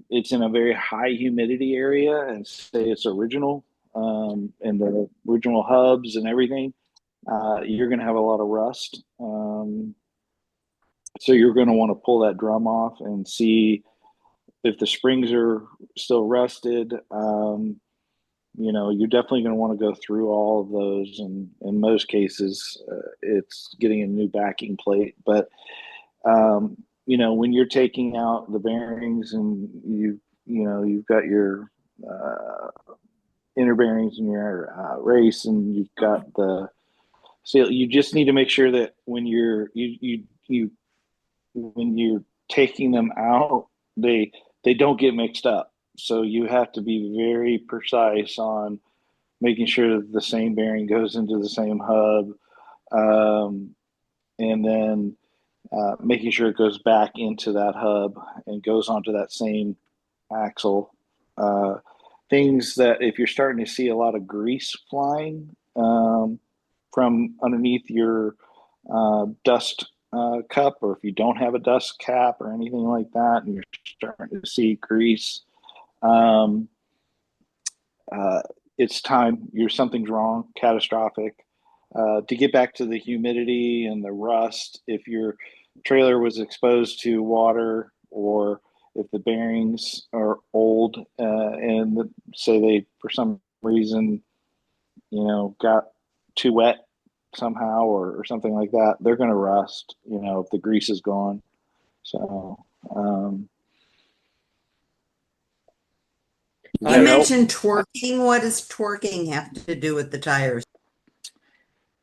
it's in a very high humidity area, and say it's original, and the original hubs and everything, you're going to have a lot of rust. So you're going to want to pull that drum off and see if the springs are still rusted. You're definitely going to want to go through all of those, and in most cases, it's getting a new backing plate. But when you're taking out the bearings and you've got your inner bearings in your race, and you've got the seal, you just need to make sure that when you're taking them out, they don't get mixed up. So you have to be very precise on making sure that the same bearing goes into the same hub, and then making sure it goes back into that hub and goes onto that same axle. Things that if you're starting to see a lot of grease flying from underneath your dust cup, or if you don't have a dust cap or anything like that, and you're starting to see grease, it's time. Something's wrong, catastrophic. To get back to the humidity and the rust, if your trailer was exposed to water, or if the bearings are old, and say they, for some reason, got too wet somehow, or something like that, they're going to rust, if the grease is gone. So, you mentioned torquing. What does torquing have to do with the tires?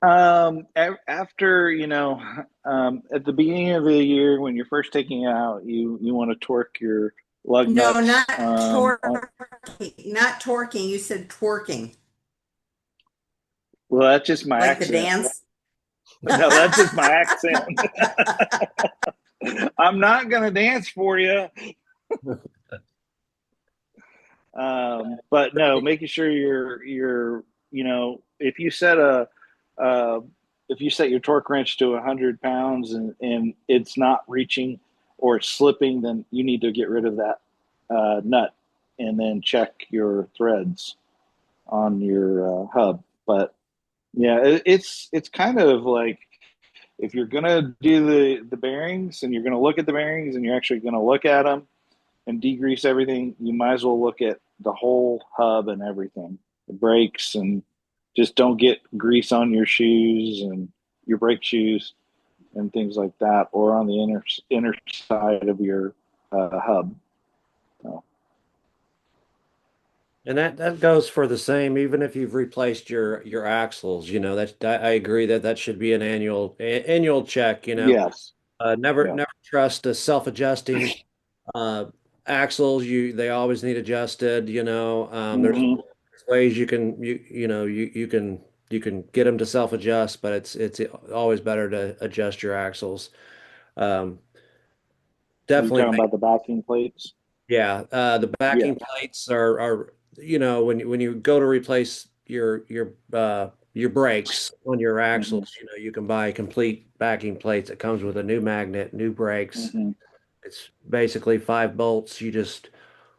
After, at the beginning of the year, when you're first taking it out, you want to torque your lug nuts. No, not torquing. Not torquing. You said twerking. Well, that's just my like accent. the dance. No, that's just my accent. I'm not gonna dance for you. But no, making sure you're if you set your torque wrench to 100 pounds and it's not reaching or it's slipping, then you need to get rid of that nut and then check your threads on your hub. But yeah, it's kind of like, if you're gonna do the bearings and you're gonna look at the bearings and you're actually gonna look at them and degrease everything, you might as well look at the whole hub and everything, the brakes, and just don't get grease on your shoes and your brake shoes and things like that, or on the inner side of your hub. So. And that goes for the same, even if you've replaced your axles, I agree that should be an annual check, Yes. Never trust a self-adjusting axles. They always need adjusted, there's ways you can you can get them to self-adjust, but it's always better to adjust your axles. definitely talking about the backing plates? Yeah, the backing plates are when you go to replace your brakes on your axles, you can buy complete backing plates. It comes with a new magnet, new brakes. It's basically 5 bolts. You just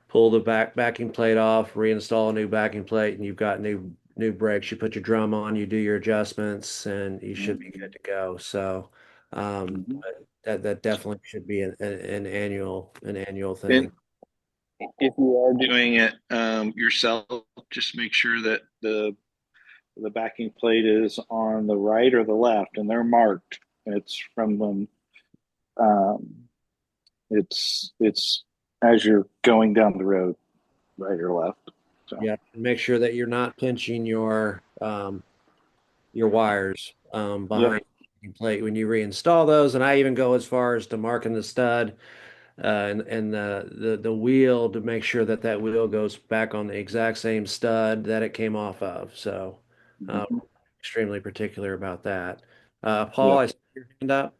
pull the backing plate off, reinstall a new backing plate, and you've got new brakes. You put your drum on, you do your adjustments, and you should be good to go. So that definitely should be an annual thing. If you are doing it yourself, just make sure that the backing plate is on the right or the left, and they're marked. It's from them. It's as you're going down the road, right or left. So. Yeah, make sure that you're not pinching your wires behind the plate when you reinstall those. And I even go as far as to marking the stud and the wheel to make sure that wheel goes back on the exact same stud that it came off of. So extremely particular about that. Paul, I see your hand up.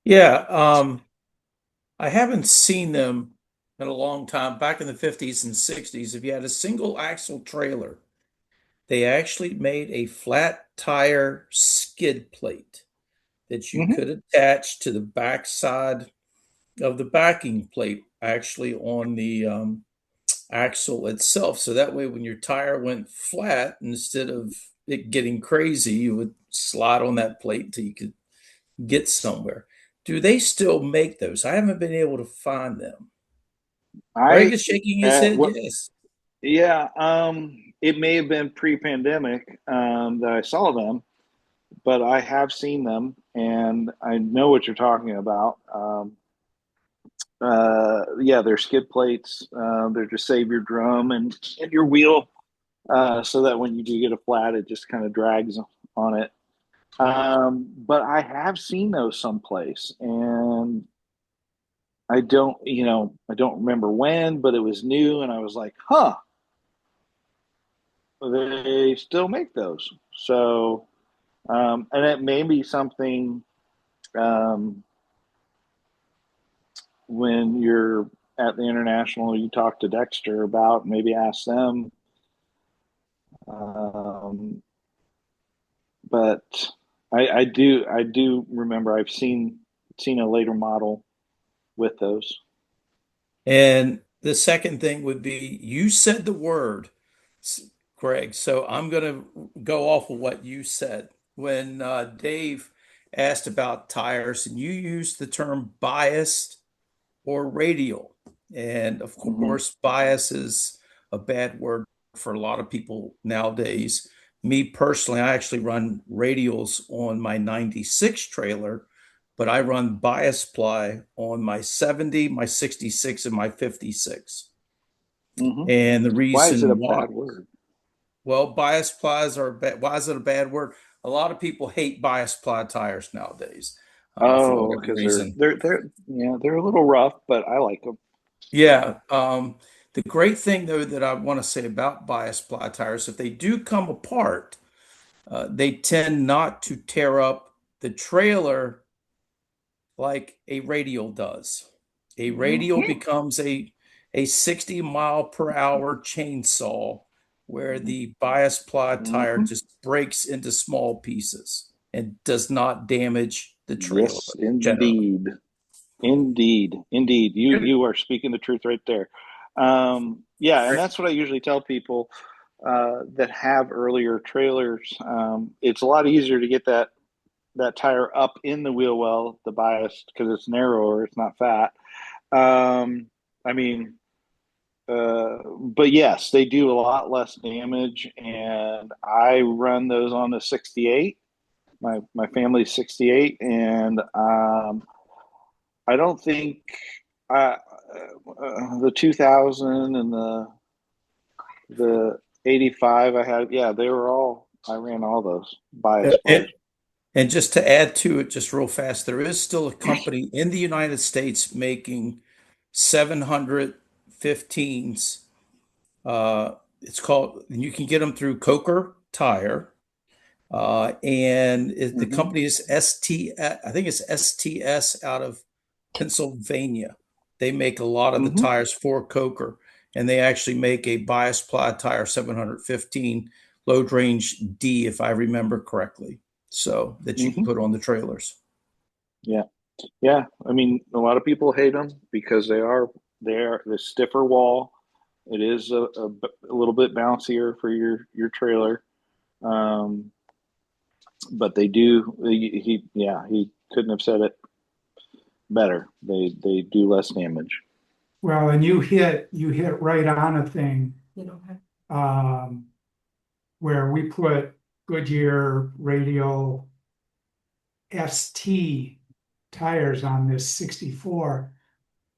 Yeah, I haven't seen them in a long time. Back in the 50s and 60s, if you had a single axle trailer, they actually made a flat tire skid plate that you could attach to the back side of the backing plate, actually on the axle itself. So that way, when your tire went flat, instead of it getting crazy, you would slide on that plate until you could get somewhere. Do they still make those? I haven't been able to find them. Greg is shaking his head. Yes. Yeah. It may have been pre-pandemic that I saw them, but I have seen them, and I know what you're talking about. Yeah, they're skid plates. They're to save your drum and your wheel, so that when you do get a flat, it just kind of drags on it. But I have seen those someplace, and I don't remember when, but it was new, and I was like, huh, they still make those. So, and it may be something, when you're at the international, you talk to Dexter about, maybe ask them. But I do remember I've seen a later model with those. And the second thing would be, you said the word, Greg, so I'm going to go off of what you said. When Dave asked about tires, and you used the term biased or radial. And of course, bias is a bad word for a lot of people nowadays. Me personally, I actually run radials on my 96 trailer, but I run bias-ply on my 70, my 66, and my 56. And the reason why is it a bad word? Well, bias-plies are bad. Why is it a bad word? A lot of people hate bias-ply tires nowadays. For whatever reason. they're a little rough, but I like them. Yeah. The great thing, though, that I want to say about bias-ply tires, if they do come apart, they tend not to tear up the trailer like a radial does. A radial becomes a 60 mile per hour chainsaw, where the bias-ply tire just breaks into small pieces and does not damage the trailer. Yes, indeed. Indeed. You are speaking the truth right there. Yeah, and that's what I usually tell people that have earlier trailers. It's a lot easier to get that tire up in the wheel well, the bias, because it's narrower, it's not fat. But yes, they do a lot less damage, and I run those on the 68. My family's 68, and I don't think the 2000 and the 85 I had, I ran all those bias. And just to add to it, just real fast, there is still a company in the United States making 715s. It's called, and you can get them through Coker Tire. The company is I think it's STS out of Pennsylvania. They make a lot of the tires for Coker, and they actually make a bias-ply tire 715 load range D, if I remember correctly, so that you can put on the trailers. Yeah. Yeah. I mean, a lot of people hate them because they're the stiffer wall. It is a little bit bouncier for your trailer. But they do, he couldn't have said it better. They do less damage. Well, and you hit right on a thing, where we put Goodyear radial ST tires on this 64.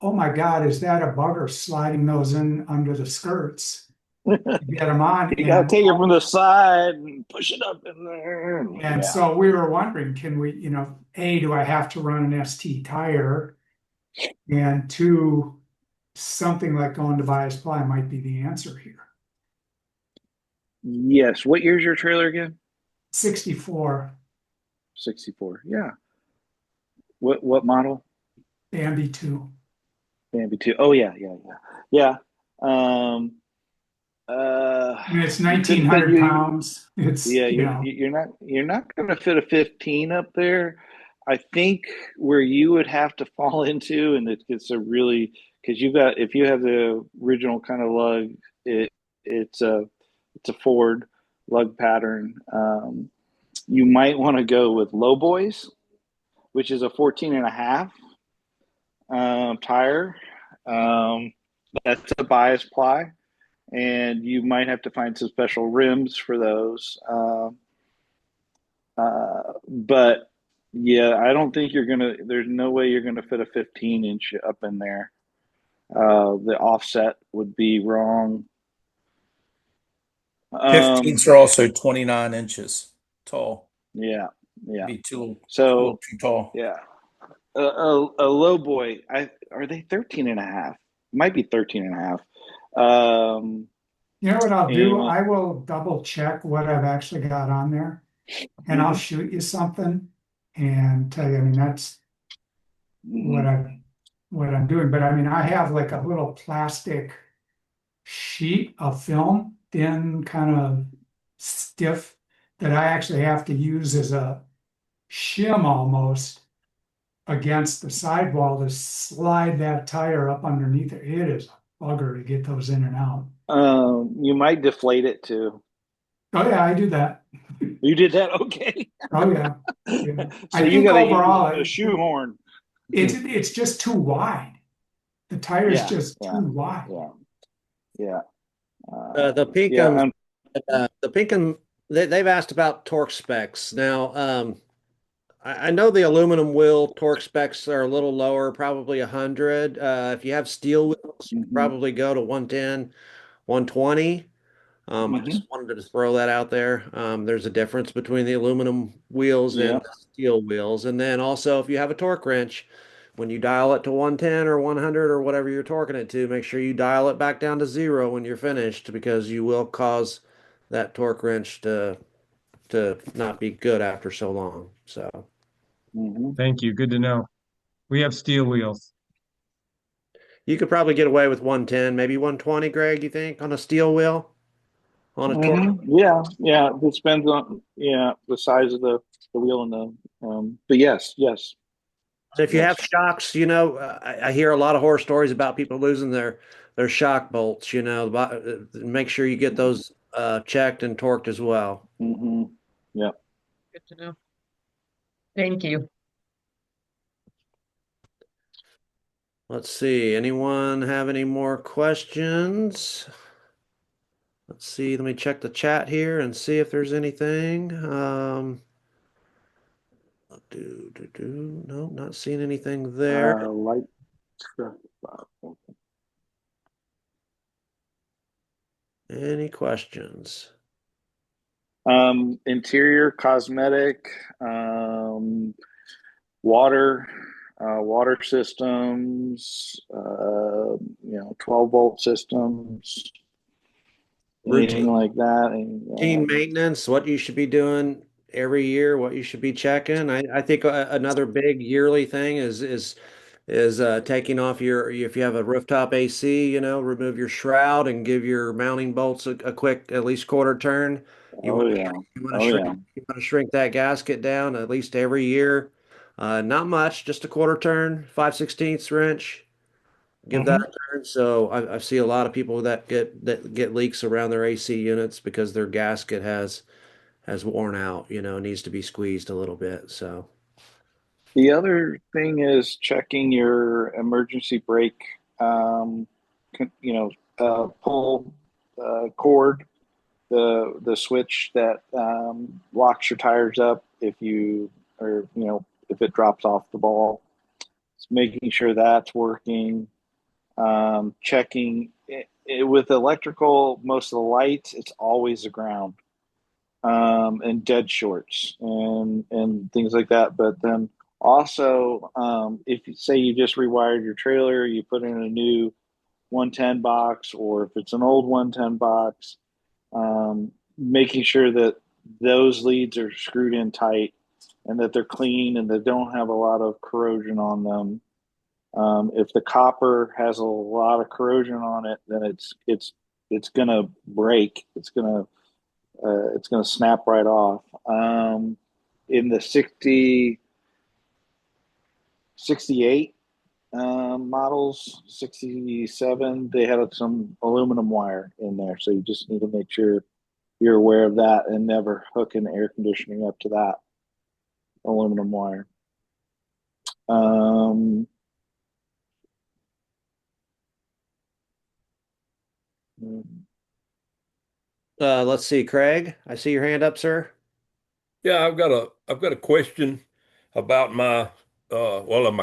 Oh my God, is that a bugger sliding those in under the skirts? Get them on. You got to take it from the side and push it up in there. And so we were wondering, can we, A, do I have to run an ST tire? And two, something like going to bias-ply might be the answer here. Yes. What year's your trailer again? 64. 64. Yeah. What model? Bambi 2. Bambi 2. Oh yeah. Yeah. I mean, it's 1,900 pounds. It's you're not going to fit a 15 up there. I think where you would have to fall into, and it's a really, because if you have the original kind of lug, it's a Ford lug pattern. You might want to go with Low Boys, which is a 14.5 tire. That's a bias-ply. And you might have to find some special rims for those. But yeah, I don't think there's no way you're gonna fit a 15-inch up in there. The offset would be wrong. 15s are also 29 inches tall. Yeah. Be too tall. Yeah. A low boy, are they 13.5? Might be 13.5. You know what I'll do? I will double check what I've actually got on there, and I'll shoot you something and tell you. I mean, that's what I'm doing. But I mean, I have like a little plastic sheet of film, thin, kind of stiff, that I actually have to use as a shim almost against the sidewall to slide that tire up underneath it. It is a bugger to get those in and out. You might deflate it too. Oh yeah, I do that. You did that? Okay. Oh yeah. So you got to use a shoehorn. It's just too wide. The tire's just too wide. Yeah. The Pinkham, they've asked about torque specs. Now, I know the aluminum wheel torque specs are a little lower, probably 100. If you have steel wheels, you can probably go to 110, 120. I just wanted to throw that out there. There's a difference between the aluminum wheels and the steel wheels. And then also, if you have a torque wrench, when you dial it to 110 or 100 or whatever you're torquing it to, make sure you dial it back down to 0 when you're finished, because you will cause that torque wrench to not be good after so long. So Thank you. Good to know. We have steel wheels. you could probably get away with 110, maybe 120, Greg, you think, on a steel wheel? On a torque? Yeah. It depends on the size of the wheel and the but yes. If you have shocks, I hear a lot of horror stories about people losing their shock bolts. Make sure you get those checked and torqued as well. Yeah. Good to know. Thank you. Let's see. Anyone have any more questions? Let's see. Let me check the chat here and see if there's anything. No, not seeing anything there. Light. Any questions? Interior cosmetic, water systems, 12-volt systems, anything like that. Routine maintenance, what you should be doing every year, what you should be checking. I think another big yearly thing is is taking off if you have a rooftop AC, remove your shroud and give your mounting bolts a quick, at least quarter turn. You Oh want yeah. you want to Oh shrink yeah. you want to shrink that gasket down at least every year. Not much, just a quarter turn, 5/16 wrench. Give that Mm-hmm. a turn. So I see a lot of people that get leaks around their AC units because their gasket has worn out, needs to be squeezed a little bit. So The other thing is checking your emergency brake, um, pull cord, the switch that locks your tires up if it drops off the ball. It's making sure that's working. Checking with electrical, most of the lights, it's always the ground, and dead shorts and things like that. But then also, if you say you just rewired your trailer, you put in a new 110 box, or if it's an old 110 box, making sure that those leads are screwed in tight and that they're clean and they don't have a lot of corrosion on them. If the copper has a lot of corrosion on it, then it's gonna break. It's gonna snap right off. In the 68 models, 67, they had some aluminum wire in there, so you just need to make sure you're aware of that and never hook an air conditioning up to that aluminum wire. Um, let's see, Craig. I see your hand up, sir. Yeah, I've got a question about my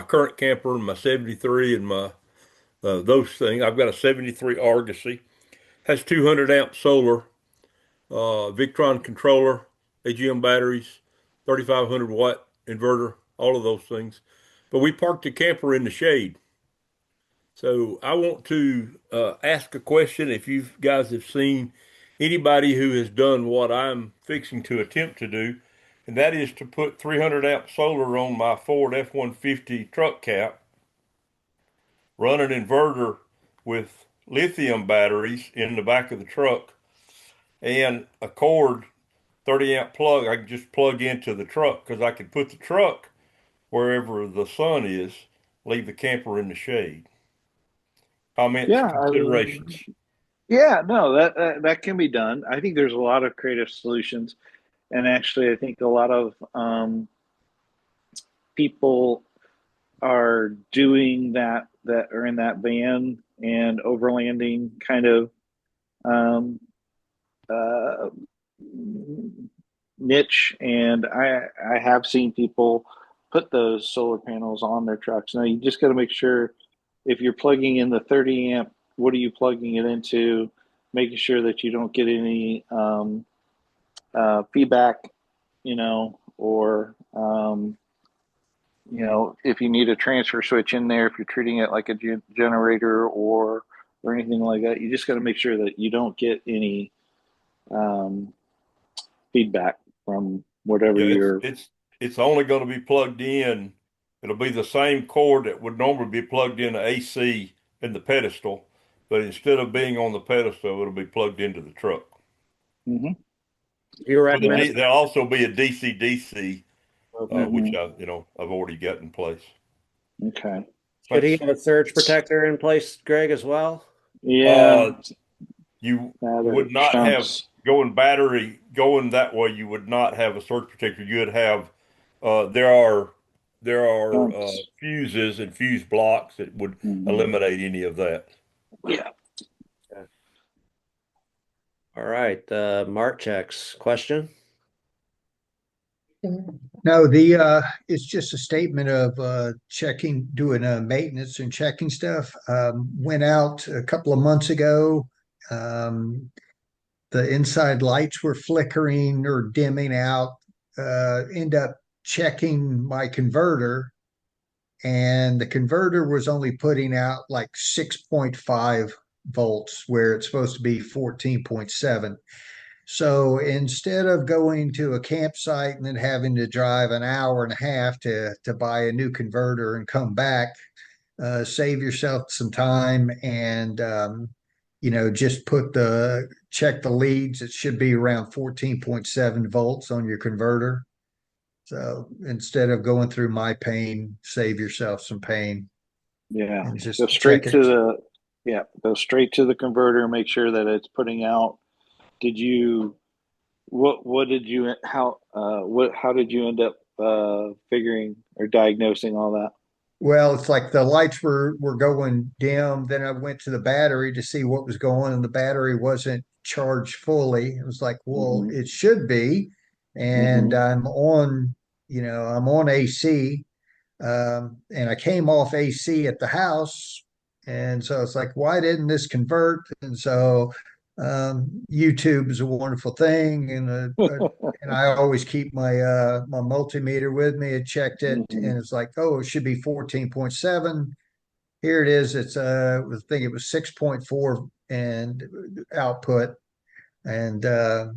current camper, my 73 and my those things. I've got a 73 Argosy, has 200 amp solar, Victron controller, AGM batteries, 3500 watt inverter, all of those things. But we parked the camper in the shade. So I want to ask a question. If you guys have seen anybody who has done what I'm fixing to attempt to do, and that is to put 300 amp solar on my Ford F-150 truck cap, run an inverter with lithium batteries in the back of the truck, and a cord 30 amp plug I can just plug into the truck, because I can put the truck wherever the sun is, leave the camper in the shade. Comments, yeah, I mean, considerations. yeah, no, that can be done. I think there's a lot of creative solutions, and actually, I think a lot of people are doing that are in that van and overlanding kind of um, uh, niche, and I have seen people put those solar panels on their trucks. Now you just got to make sure if you're plugging in the 30 amp, what are you plugging it into? Making sure that you don't get any feedback, or if you need a transfer switch in there, if you're treating it like a generator or anything like that, you just got to make sure that you don't get any um, feedback from whatever Yeah, you're. it's only going to be plugged in. It'll be the same cord that would normally be plugged in the AC in the pedestal, but instead of being on the pedestal, it'll be plugged into the truck. Mhm. You With a recommend? there'll also be a DC-DC, Okay. which Mhm. I've already got in place. Okay. Should he Thanks. have a surge protector in place, Greg, as well? Yeah. Uh, you That would not have chunks. going that way. You would not have a surge protector. You would have uh, there are there are Chunks. fuses and fuse blocks that would Mhm. eliminate any of that. Yeah. Okay. All right. Mart checks. Question? No, it's just a statement of checking, doing maintenance and checking stuff. Went out a couple of months ago. The inside lights were flickering or dimming out. End up checking my converter, and the converter was only putting out like 6.5 volts where it's supposed to be 14.7. So instead of going to a campsite and then having to drive an hour and a half to buy a new converter and come back, save yourself some time and just check the leads. It should be around 14.7 volts on your converter. So instead of going through my pain, save yourself some pain. Yeah. And just Go check straight it. to go straight to the converter and make sure that it's putting out. Did you what did you how did you end up figuring or diagnosing all that? Well, it's like the lights were going dim. Then I went to the battery to see what was going on, and the battery wasn't charged fully. It was like, well, Mm-hmm. it should be. And Mm-hmm. I'm on AC, and I came off AC at the house, and so it's like, why didn't this convert? And so YouTube is a wonderful thing, and I always keep my multimeter with me. I checked it, Mm-hmm. and it's like, oh, it should be 14.7. Here it is. I think it was 6.4 and output, and the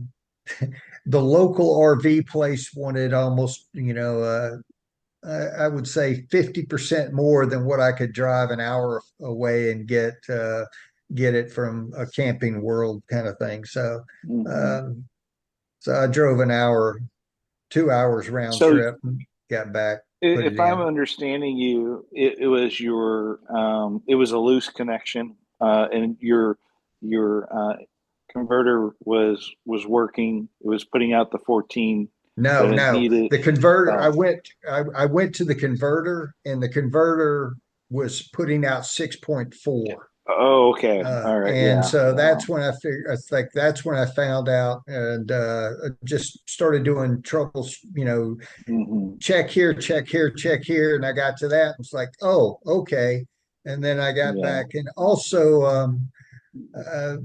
local RV place wanted almost, I would say 50% more than what I could drive an hour away and get it from a Camping World kind of thing. So, Mm-hmm. so I drove an hour, 2 hours round So trip, and got back, put it if I'm in. understanding you, it was it was a loose connection, and your converter was working. It was putting out the 14 No, that it no, needed. the converter. Oh, I went to the converter, and the converter was putting out 6.4. oh, okay, all right, And yeah, so yeah. that's when I figured, it's like that's when I found out, and just started doing troubles, Mm-hmm. check here, check here, check here. And I got to that. It's like, oh, okay. And then I got Yeah. back. And also, uh,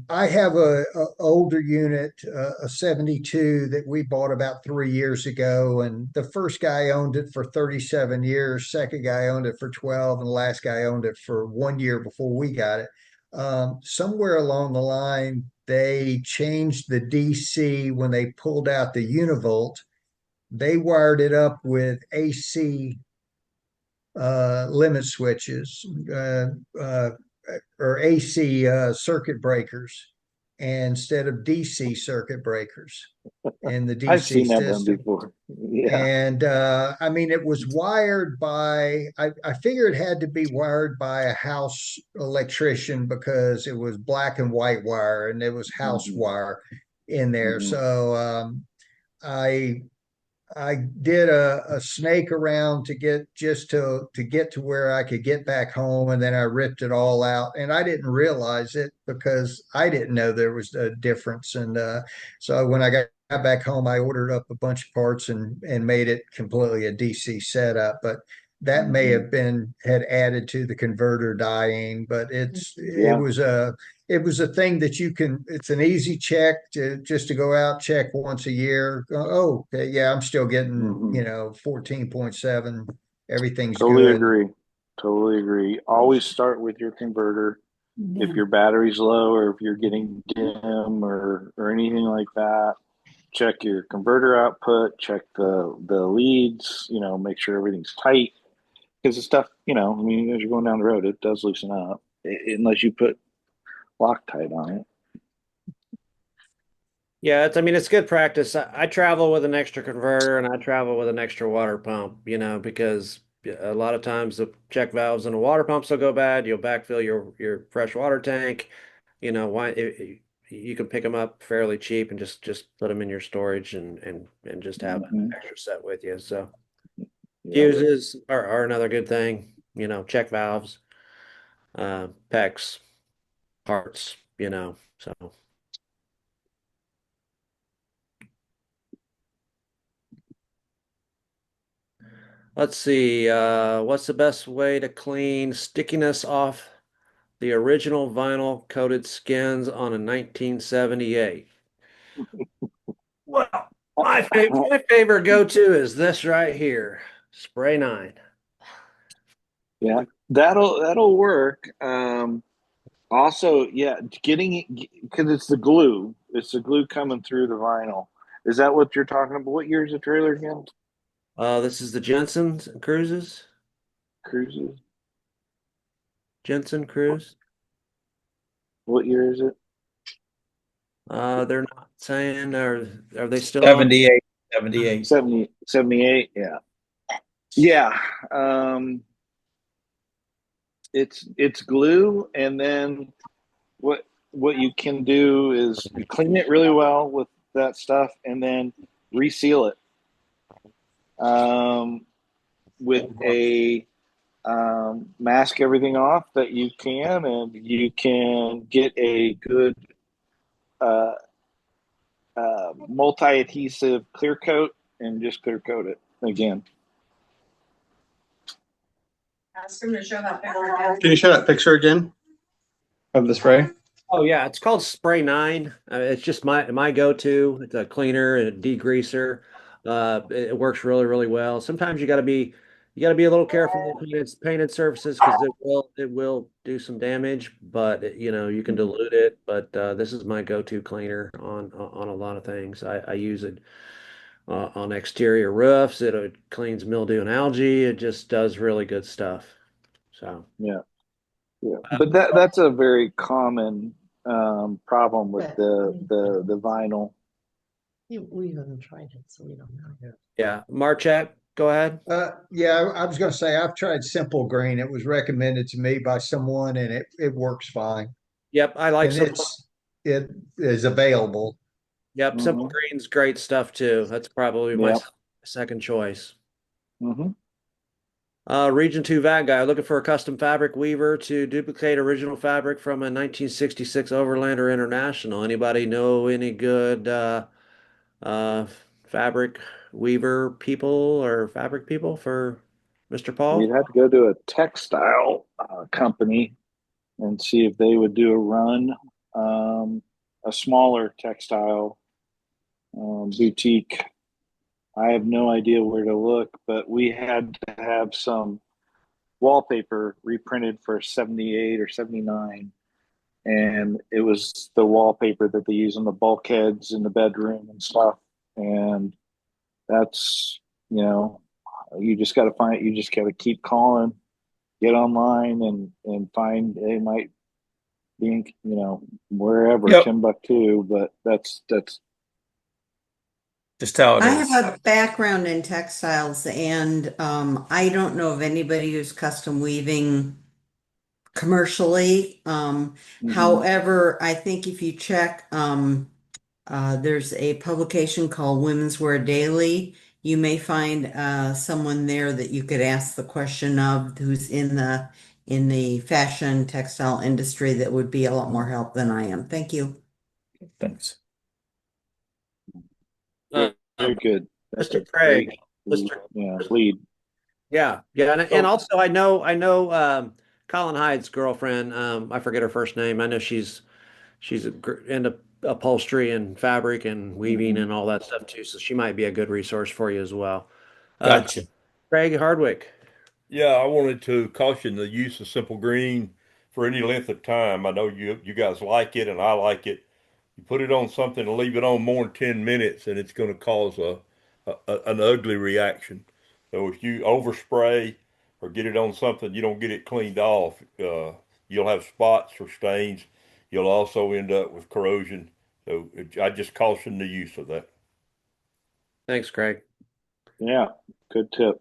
I have a older unit, a 72 that we bought about 3 years ago. And the first guy owned it for 37 years. Second guy owned it for 12. And the last guy owned it for 1 year before we got it. Somewhere along the line, they changed the DC when they pulled out the univolt. They wired it up with AC limit switches, or AC circuit breakers, instead of DC circuit breakers in the I've DC seen that done system. before. Yeah. And I mean, it was wired by, I figure it had to be wired by a house electrician because it was black and white wire and it was house Mm-hmm. wire in there. Mm-hmm. So I I did a snake around to get to where I could get back home, and then I ripped it all out. And I didn't realize it because I didn't know there was a difference. And so when I got back home, I ordered up a bunch of parts and made it completely a DC setup. But that may Mm-hmm. have had added to the converter dying, but it Yeah. was a thing that it's an easy check just to go out, check once a year. Oh, okay, yeah, I'm still getting, Mm-hmm. 14.7. Everything's Totally good. agree. Totally agree. Always start with your converter. If your battery's low or if you're getting dim or anything like that, check your converter output, check the leads, make sure everything's tight. Because the stuff, I mean, as you're going down the road, it does loosen up unless you put Loctite on it. Yeah, it's good practice. I travel with an extra converter and I travel with an extra water pump, because a lot of times the check valves in the water pumps will go bad. You'll backfill your fresh water tank. You can pick them up fairly cheap and just put them in your storage and just have an Mm-hmm. extra set with you. So Yeah. fuses are another good thing. Check valves, PEX, parts. So. Let's see, what's the best way to clean stickiness off the original vinyl coated skins on a 1978? Well, my favorite go-to is this right here, Spray 9. Yeah, that'll work. Also, yeah, getting it because it's the glue. It's the glue coming through the vinyl. Is that what you're talking about? What year is the trailer again? This is the Jensen Cruises. Cruises. Jensen Cruise? What year is it? They're not saying, are they still on? 78, 78. 78. Yeah. Yeah. It's glue, and then what you can do is you clean it really well with that stuff, and then reseal it with a mask everything off that you can, and you can get a good uh, multi-adhesive clear coat and just clear coat it again. Ask him to show that picture again. Can you show that picture again of the spray? Oh yeah, it's called Spray 9. It's just my go-to. It's a cleaner and a degreaser. It works really, really well. Sometimes you got to be a little careful with painted surfaces because it will do some damage, but you can dilute it. But this is my go-to cleaner on a lot of things. I use it on exterior roofs. It cleans mildew and algae. It just does really good stuff. So yeah. But that's a very common problem with the vinyl. We haven't tried it, so we don't know yet. yeah, Marchak, go ahead. Yeah, I was going to say I've tried Simple Green. It was recommended to me by someone, and it works fine. Yep, I like And Simple. it is available. Yep, Simple Green's great stuff too. That's probably my second choice. Region 2 VAC guy looking for a custom fabric weaver to duplicate original fabric from a 1966 Overlander International. Anybody know any good fabric weaver people or fabric people for Mr. Paul? You'd have to go to a textile company and see if they would do a run, a smaller textile boutique. I have no idea where to look, but we had to have some wallpaper reprinted for 78 or 79. And it was the wallpaper that they use on the bulkheads in the bedroom and stuff. And that's, you just got to keep calling, get online and find, they might be, wherever, Timbuktu, but that's just how it I is. have a background in textiles, and I don't know of anybody who's custom weaving commercially. However, I think if you check, there's a publication called Women's Wear Daily. You may find someone there that you could ask the question of who's in the fashion textile industry that would be a lot more help than I am. Thank you. Thanks. Very good. That's Mr. Craig. Lead. Yeah, and also I know Colin Hyde's girlfriend. I forget her first name. I know she's into upholstery and fabric and weaving and all that stuff too. So she might be a good resource for you as well. Gotcha. Craig Hardwick. Yeah, I wanted to caution the use of Simple Green for any length of time. I know you guys like it and I like it. You put it on something and leave it on more than 10 minutes and it's going to cause an ugly reaction. So if you overspray or get it on something, you don't get it cleaned off, you'll have spots or stains. You'll also end up with corrosion. So I just caution the use of that. Thanks, Craig. Yeah, good tip.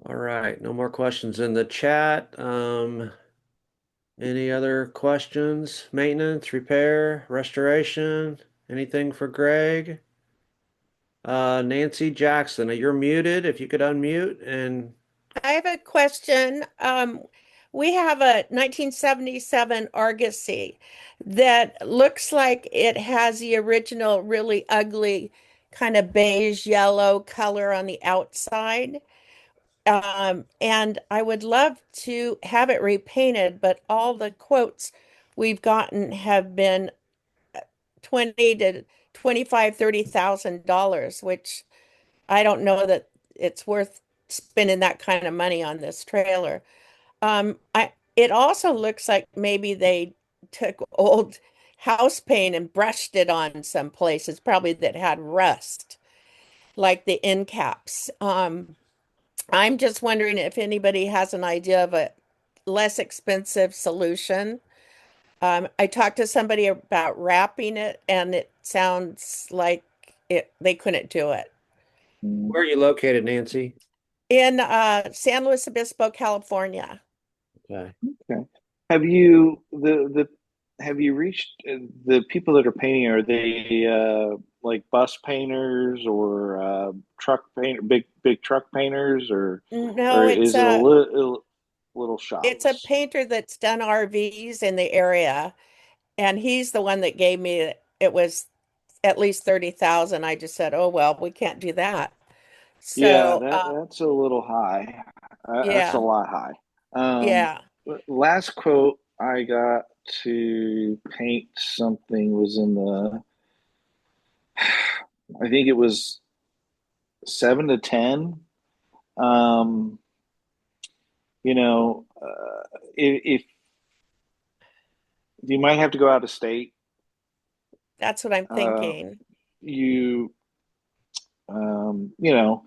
All right, no more questions in the chat. Any other questions? Maintenance, repair, restoration, anything for Greg? Nancy Jackson, you're muted. If you could unmute and I have a question. We have a 1977 Argosy that looks like it has the original really ugly kind of beige yellow color on the outside. And I would love to have it repainted, but all the quotes we've gotten have been 20 to 25, $30,000, which I don't know that it's worth spending that kind of money on this trailer. It also looks like maybe they took old house paint and brushed it on some places, probably that had rust. like the end caps. I'm just wondering if anybody has an idea of a less expensive solution. I talked to somebody about wrapping it, and it sounds like they couldn't do it. Where are you located, Nancy? In San Luis Obispo, California. Okay. Okay. Have you have you reached the people that are painting? Are they like bus painters or truck painter, big truck painters, or No, is it a little shop? it's a painter that's done RVs in the area, and he's the one that gave me it was at least 30,000. I just said, "Oh well, we can't do that." Yeah, So, that's a little high. That's a yeah, lot high. yeah. Last quote I got to paint something was in the, I think it was 7 to 10. Um, if you might have to go out of state, That's what I'm thinking. you, you know,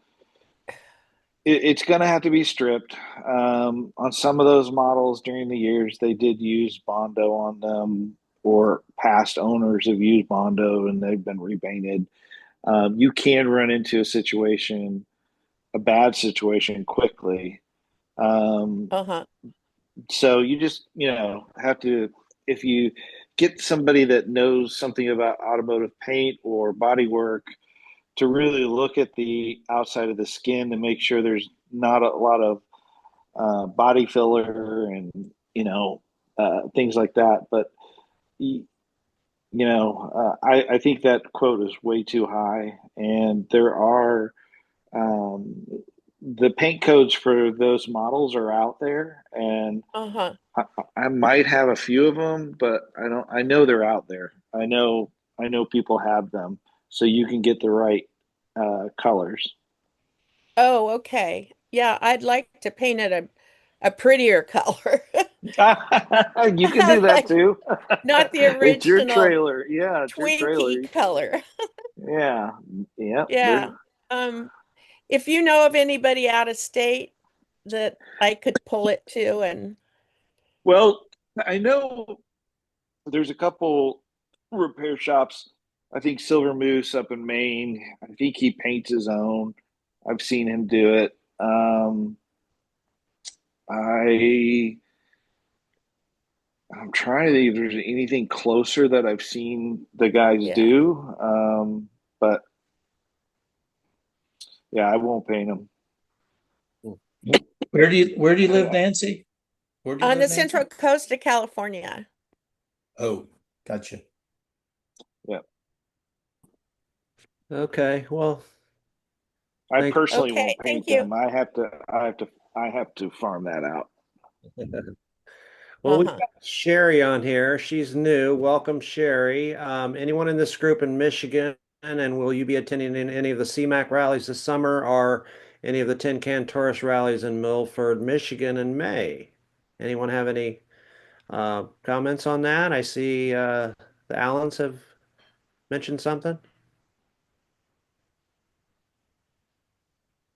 it's going to have to be stripped. On some of those models during the years, they did use Bondo on them, or past owners have used Bondo and they've been repainted. You can run into a bad situation quickly. Uh-huh. So you just, have to, if you get somebody that knows something about automotive paint or body work, to really look at the outside of the skin to make sure there's not a lot of body filler and things like that. But I think that quote is way too high, and there are um, the paint codes for those models are out there, and Uh-huh. I might have a few of them, but I don't. I know they're out there. I know people have them, so you can get the right colors. Oh, okay. Yeah, I'd like to paint it a prettier color. You can do that Like too. not the It's your original trailer. Yeah, it's your trailer. Twinkie color. Yeah, yeah. Yeah. Um, if you know of anybody out of state that I could pull it to, and Well, I know there's a couple repair shops. I think Silver Moose up in Maine. I think he paints his own. I've seen him do it. I I'm trying to think if there's anything closer that I've seen the guys yeah. do. But yeah, I won't paint them. Where do you live, Nancy? Where do you On the live, Nancy? Central Coast of California. Oh, gotcha. Yeah. Okay. Well, I personally Okay, won't paint thank you. them. I have to farm that out. well, we've Uh-huh. got Sherry on here. She's new. Welcome, Sherry. Anyone in this group in Michigan, and will you be attending any of the CMAC rallies this summer or any of the Tin Can Tourist rallies in Milford, Michigan in May? Anyone have any comments on that? I see the Allens have mentioned something.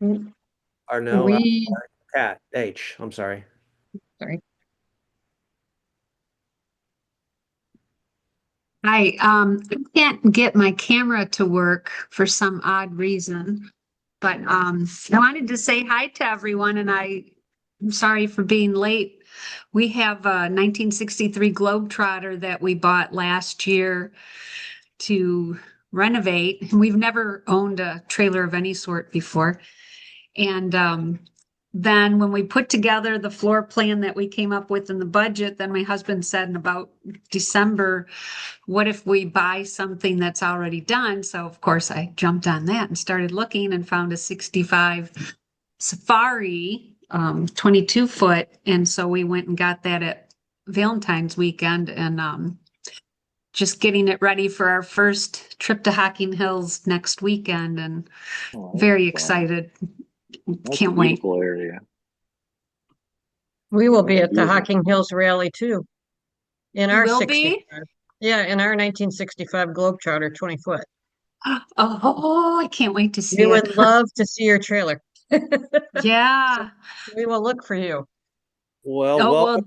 Or no, We, Cat H. I'm sorry. sorry. I can't get my camera to work for some odd reason, but I wanted to say hi to everyone, and I'm sorry for being late. We have a 1963 Globetrotter that we bought last year to renovate. We've never owned a trailer of any sort before. And then when we put together the floor plan that we came up with in the budget, then my husband said in about December, what if we buy something that's already done? So of course I jumped on that and started looking and found a 65 Safari 22 foot. And so we went and got that at Valentine's weekend, and just getting it ready for our first trip to Hocking Hills next weekend, and very excited. That's Can't a wait. beautiful area. We will be That's at the beautiful. Hocking Hills Rally too. In You our will 65. be? Yeah, in our 1965 Globetrotter 20 foot. Oh, I can't wait to see We it. would love to see your trailer. Yeah. We will look for you. Well, Oh, well,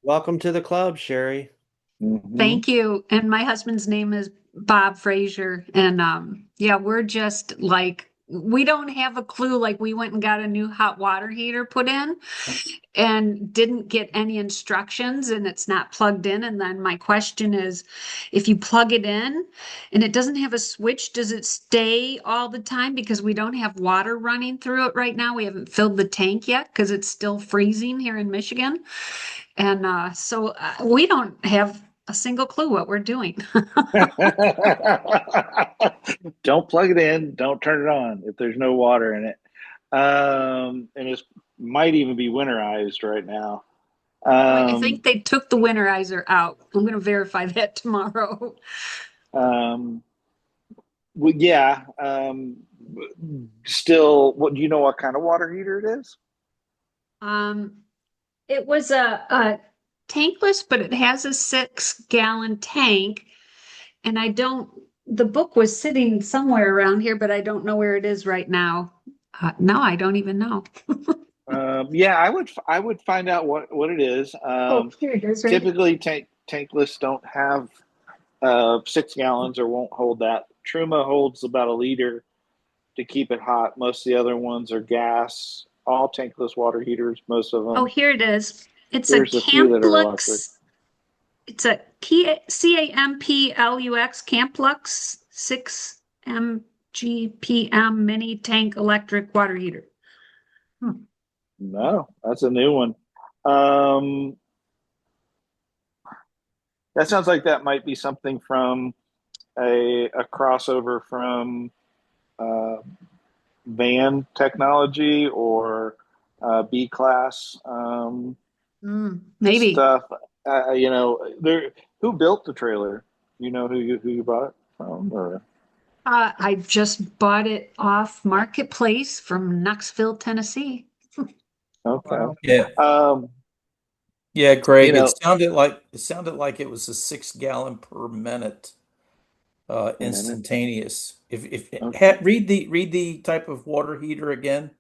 welcome to the club, Sherry. thank you. And my husband's name is Bob Frazier. And yeah, we're just like, we don't have a clue. Like, we went and got a new hot water heater put in and didn't get any instructions, and it's not plugged in. And then my question is, if you plug it in and it doesn't have a switch, does it stay all the time? Because we don't have water running through it right now. We haven't filled the tank yet because it's still freezing here in Michigan. And so we don't have a single clue what we're doing. Don't plug it in. Don't turn it on if there's no water in it. And it might even be winterized right now. I think they took the winterizer out. I'm going to verify that tomorrow. Well, yeah. Still, what do you know? What kind of water heater it is? It was a tankless, but it has a 6-gallon tank. And the book was sitting somewhere around here, but I don't know where it is right now. No, I don't even know. Yeah, I would find out what it is. Oh, here it is, right? Typically, tankless don't have 6 gallons or won't hold that. Truma holds about 1 liter to keep it hot. Most of the other ones are gas. All tankless water heaters, most of them. Oh, here it is. It's There's a few that are electric. Camplux. It's a CAMPLUX Camplux 6 MGPM mini tank electric water heater. No, that's a new one. That sounds like that might be something from a crossover from van technology or B class Maybe. stuff. Who built the trailer? You know who you bought it from, or? I just bought it off Marketplace from Knoxville, Tennessee. Okay. Yeah. Yeah, Greg, You know, it sounded like it was a 6 gallon per minute instantaneous. Read the type of water heater again.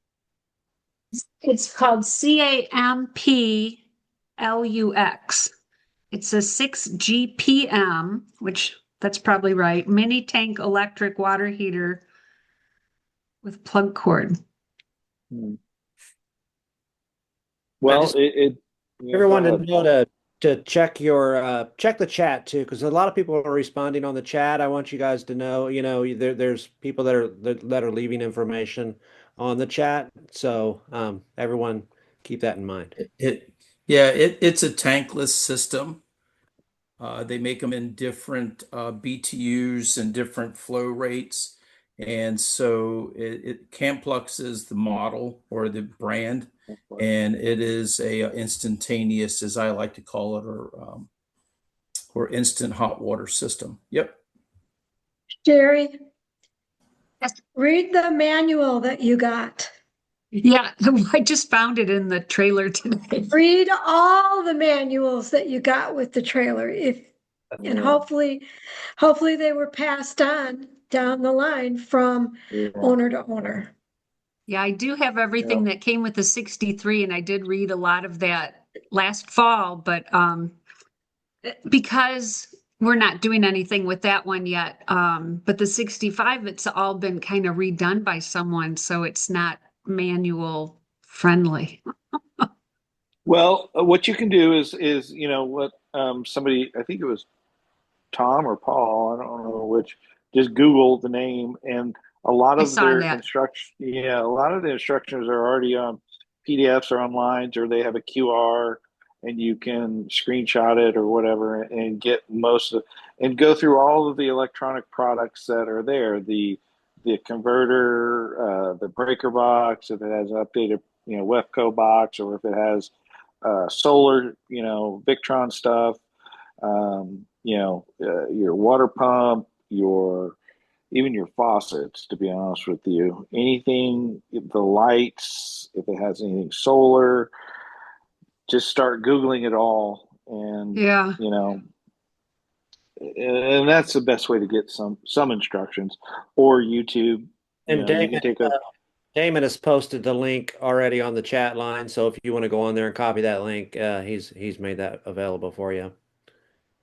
It's called CAMPLUX. It's a 6 GPM, which that's probably right, mini tank electric water heater with plug cord. well, Everyone go to ahead, know Paul. to check your check the chat too, because a lot of people are responding on the chat. I want you guys to know, there's people that are leaving information on the chat. So everyone keep that in mind. It's a tankless system. They make them in different BTUs and different flow rates. And so Camplux is the model or the brand, and it is a instantaneous, as I like to call it, or instant hot water system. Yep. Jerry, read the manual that you got. Yeah, I just found it in the trailer today. Read all the manuals that you got with the trailer. And hopefully they were passed on down the line from owner to owner. Yeah, I do have everything that came with the 63, and I did read a lot of that last fall, but because we're not doing anything with that one yet, but the 65, it's all been kind of redone by someone, so it's not manual friendly. Well, what you can do is what somebody, I think it was Tom or Paul, I don't know which, just Google the name, and a lot of their instructions. Yeah, a lot of the instructions are already on PDFs or online, or they have a QR, and you can screenshot it or whatever, and get and go through all of the electronic products that are there. The converter, the breaker box, if it has an updated WEFCO box, or if it has solar, Victron stuff, your water pump, even your faucets, to be honest with you, anything, the lights, if it has anything solar, just start Googling it all. And, and that's the best way to get some instructions, or YouTube. And You can take a Damon has posted the link already on the chat line, so if you want to go on there and copy that link, he's made that available for you.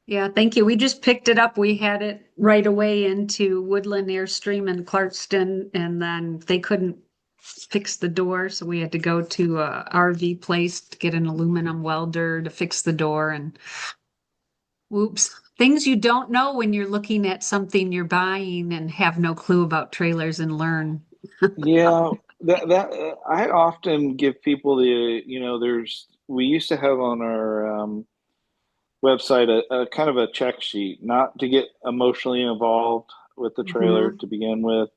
Yeah, thank you. We just picked it up. We had it right away into Woodland, Airstream, and Clarkston, and then they couldn't fix the door, so we had to go to a RV place to get an aluminum welder to fix the door. And whoops, things you don't know when you're looking at something you're buying and have no clue about trailers and learn. Yeah, that I often give people we used to have on our website a kind of a check sheet, not to get emotionally involved with the trailer to begin with.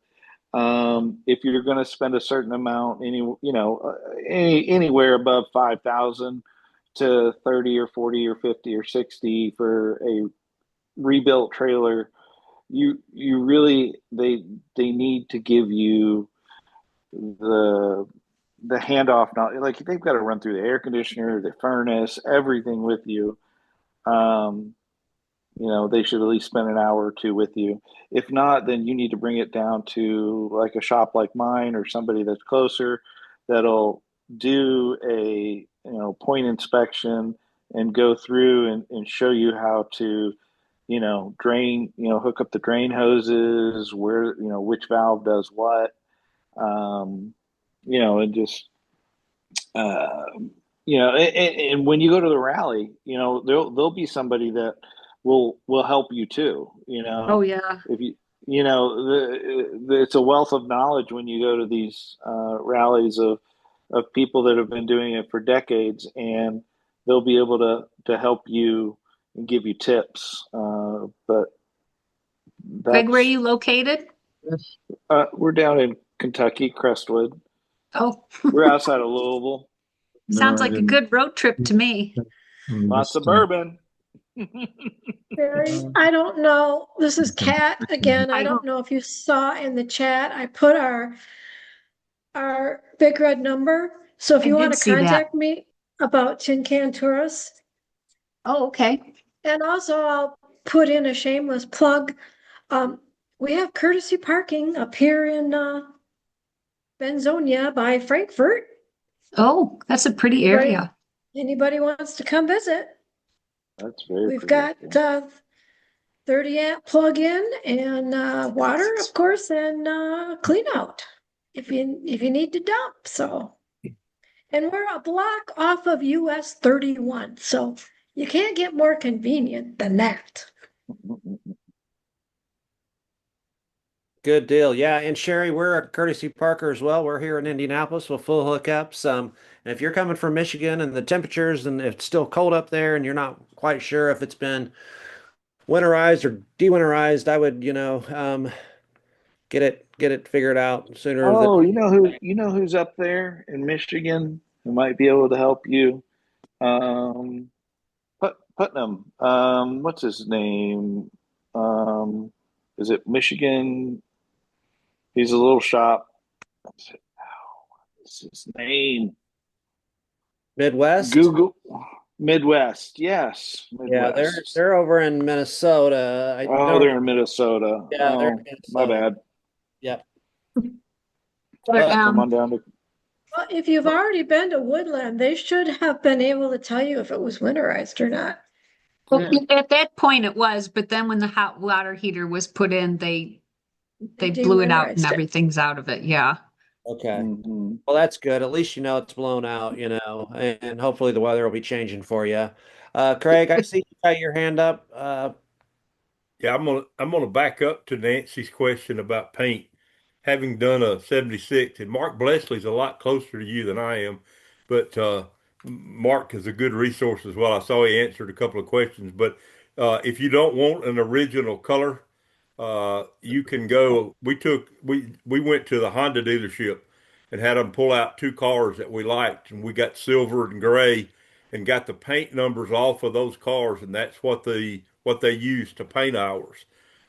If you're going to spend a certain amount, anywhere above 5,000 to 30 or 40 or 50 or 60 for a rebuilt trailer, you really they need to give you the handoff. Not like they've got to run through the air conditioner, the furnace, everything with you. They should at least spend an hour or two with you. If not, then you need to bring it down to like a shop like mine or somebody that's closer that'll do a point inspection and go through and show you how to drain, hook up the drain hoses, where which valve does what, and just and when you go to the rally, there'll be somebody that will help you too. Oh yeah. If it's a wealth of knowledge when you go to these rallies of people that have been doing it for decades, and they'll be able to help you and give you tips. But Greg, where are you located? We're down in Kentucky, Crestwood. Oh, we're outside of Louisville. Sounds like a good road trip to me. Lots of bourbon. Barry, I don't know. This is Kat again. I don't know if you saw in the chat, I put our big red number. So if you want to contact me about Tin Can Tourists. Oh, okay. And also I'll put in a shameless plug. We have courtesy parking up here in Benzonia by Frankfurt. Oh, that's a pretty area. Anybody wants to come visit? That's very. We've got 30 amp plug-in and water, of course, and clean out if you need to dump. So, and we're a block off of US 31, so you can't get more convenient than that. Good deal. Yeah, and Sherry, we're a courtesy parker as well. We're here in Indianapolis with full hookups. And if you're coming from Michigan and the temperatures and it's still cold up there and you're not quite sure if it's been winterized or de-winterized, I would, get it figured out sooner. Oh, you know who's up there in Michigan who might be able to help you? Putnam. What's his name? Is it Michigan? He's a little shop. What's his name? Midwest? Google. Midwest, yes. Midwest. Yeah, they're over in Minnesota. They're in Minnesota. Yeah, they're in Minnesota. My bad. Yep. Come on down to. Well, if you've already been to Woodland, they should have been able to tell you if it was winterized or not. Well, at that point it was, but then when the hot water heater was put in, they blew it out and everything's out of it. Yeah. Okay. Well, that's good. At least it's blown out, and hopefully the weather will be changing for you. Craig, I see you got your hand up. Yeah, I'm gonna back up to Nancy's question about paint. Having done a 76, and Mark Blesley's a lot closer to you than I am, but Mark is a good resource as well. I saw he answered a couple of questions, but if you don't want an original color, you can go. We went to the Honda dealership and had them pull out two cars that we liked, and we got silver and gray, and got the paint numbers off of those cars, and that's what they used to paint ours.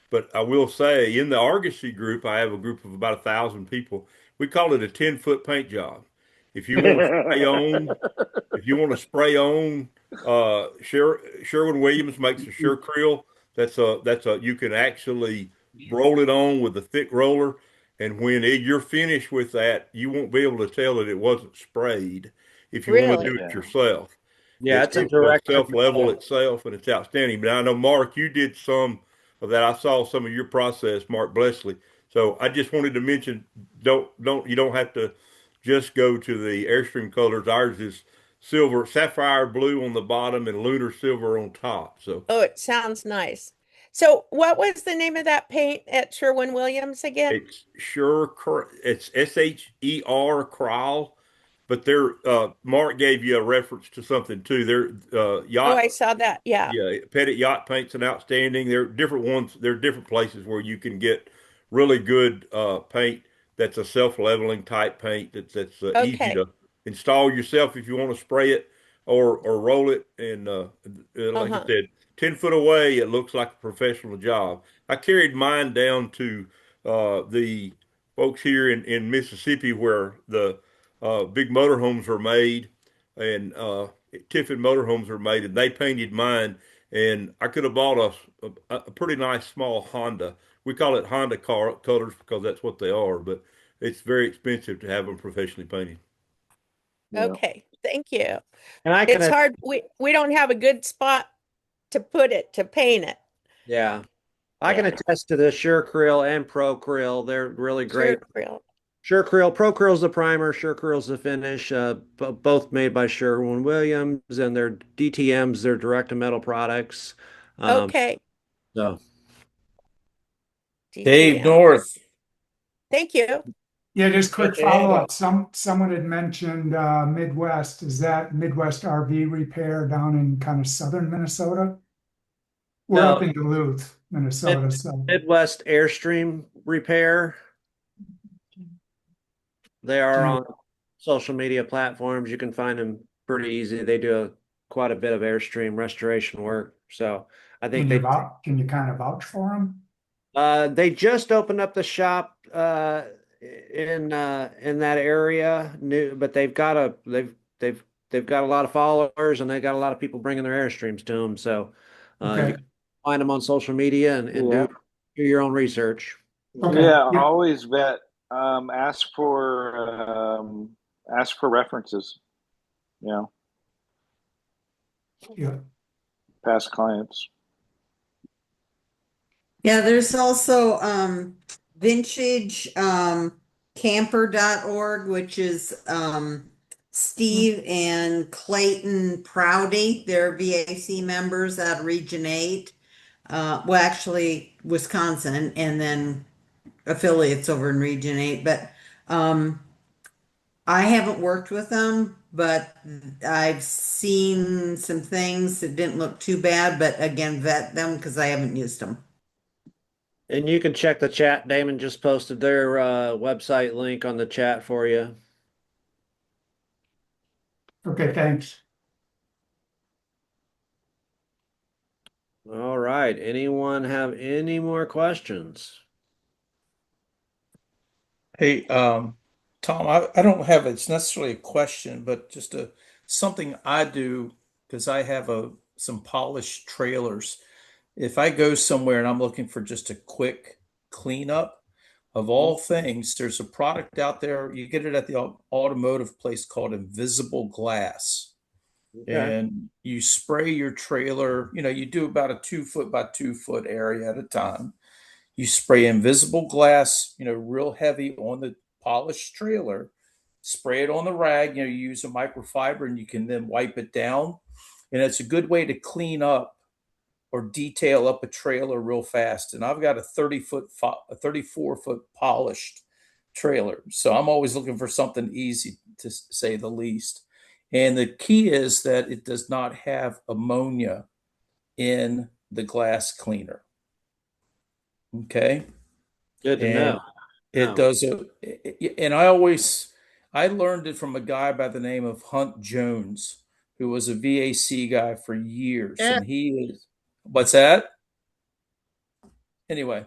But I will say, in the Argosy group, I have a group of about 1,000 people. We call it a 10-foot paint job. If you want to spray on, Sherwin-Williams makes a SureKrill. That's a you can actually roll it on with a thick roller, and when you're finished with that, you won't be able to tell that it wasn't sprayed if you want to Really? do it yourself. Yeah, it's a It will direct self-level control. itself, and it's outstanding. But I know, Mark, you did some of that. I saw some of your process, Mark Blessley. So I just wanted to mention, you don't have to just go to the Airstream colors. Ours is silver, sapphire blue on the bottom and lunar silver on top. So Oh, it sounds nice. So what was the name of that paint at Sherwin-Williams again? it's it's SHER Krill, but they're Mark gave you a reference to something too. They're Oh, yacht. I saw that. Yeah. Yeah, Pettit Yacht Paint's an outstanding. There are different ones. There are different places where you can get really good paint that's a self-leveling type paint that's easy Okay. to install yourself if you want to spray it or roll it. And like I Uh-huh. said, 10 foot away, it looks like a professional job. I carried mine down to the folks here in Mississippi where the big motorhomes are made and Tiffin motorhomes are made, and they painted mine. And I could have bought a pretty nice small Honda. We call it Honda colors because that's what they are, but it's very expensive to have them professionally painted. Yeah. Okay. Thank you. And I It's can, hard. We don't have a good spot to put it, to paint it. yeah, I can Yeah. attest to the SureKrill and ProKrill. They're really great. SureKrill. ProKrill's the primer, SureKrill's the finish. Both made by Sherwin-Williams, and their DTMs, they're direct to metal products. Okay. So Dave DTM. North. Thank you. Yeah, just quick Okay. follow-up. Someone had mentioned Midwest. Is that Midwest RV repair down in kind of southern Minnesota? We're No. up in Duluth, Minnesota. So Midwest Airstream Repair. They are on social media platforms. You can find them pretty easy. They do quite a bit of Airstream restoration work. So I think can you kind of vouch for them? they just opened up the shop in that area. New, but they've got a lot of followers, and they got a lot of people bringing their Airstreams to them. So you Okay. can find them on social media and Yeah. do your own research. Okay. Yeah, Yeah. always vet. Ask for references. You know, Yeah. past clients. Yeah, there's also vintage camper.org, which is Steve and Clayton Proudy. They're VAC members out of Region 8. Well, actually, Wisconsin, and then affiliates over in Region 8. But I haven't worked with them, but I've seen some things that didn't look too bad. But again, vet them because I haven't used them. And you can check the chat. Damon just posted their website link on the chat for you. Okay, thanks. All right. Anyone have any more questions? Hey, Tom, I don't have it's necessarily a question, but just something I do because I have some polished trailers. If I go somewhere and I'm looking for just a quick cleanup, of all things, there's a product out there. You get it at the automotive place called Invisible Glass. Okay. And you spray your trailer, you do about a 2 foot by 2 foot area at a time. You spray invisible glass, real heavy on the polished trailer, spray it on the rag, you use a microfiber and you can then wipe it down. And it's a good way to clean up or detail up a trailer real fast. And I've got a 34-foot polished trailer. So I'm always looking for something easy, to say the least. And the key is that it does not have ammonia in the glass cleaner. Okay. Good to know. It does and I learned it from a guy by the name of Hunt Jones, who was a VAC guy for years. And he is, what's that? Anyway,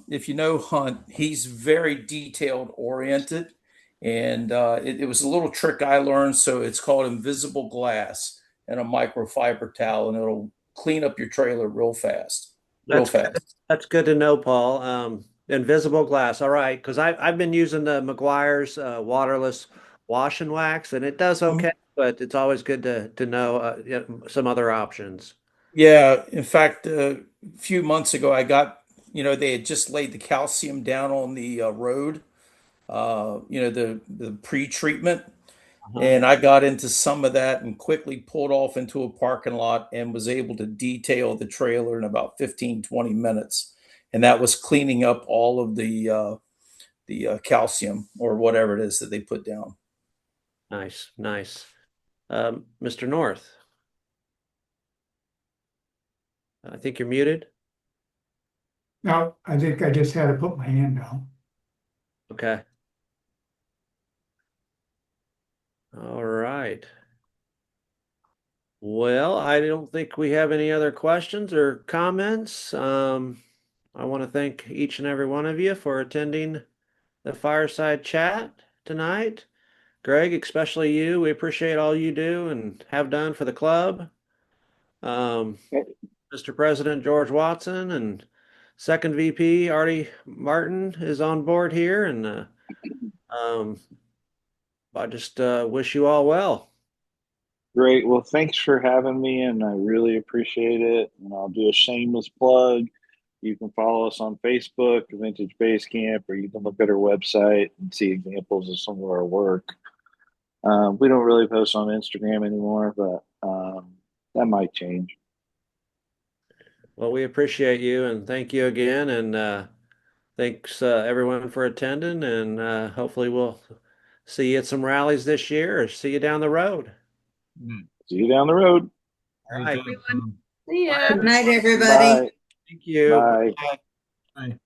if you know Hunt, he's very detailed oriented. And it was a little trick I learned. So it's called invisible glass and a microfiber towel, and it'll clean up your trailer real fast. real That's fast. that's good to know, Paul. Invisible glass. All right, because I've been using the McGuire's waterless wash and wax, and it does okay, but it's always good to know some other options. Yeah, in fact, a few months ago, I got, they had just laid the calcium down on the road, the pre-treatment. And I got into some of that and quickly pulled off into a parking lot and was able to detail the trailer in about 15, 20 minutes. And that was cleaning up all of the calcium or whatever it is that they put down. Nice, nice. Mr. North, I think you're muted. No, I think I just had to put my hand down. Okay. All right. Well, I don't think we have any other questions or comments. I want to thank each and every one of you for attending the fireside chat tonight. Greg, especially you, we appreciate all you do and have done for the club. Mr. President George Watson and second VP Artie Martin is on board here, and I just wish you all well. Great. Well, thanks for having me, and I really appreciate it. And I'll do a shameless plug. You can follow us on Facebook, Vintage Basecamp, or you can look at our website and see examples of some of our work. We don't really post on Instagram anymore, but that might change. Well, we appreciate you and thank you again. And thanks everyone for attending. And hopefully we'll see you at some rallies this year or see you down the road. See you down the road. All right. See ya. Good night, everybody. Bye. Thank you. Bye. Bye. Bye.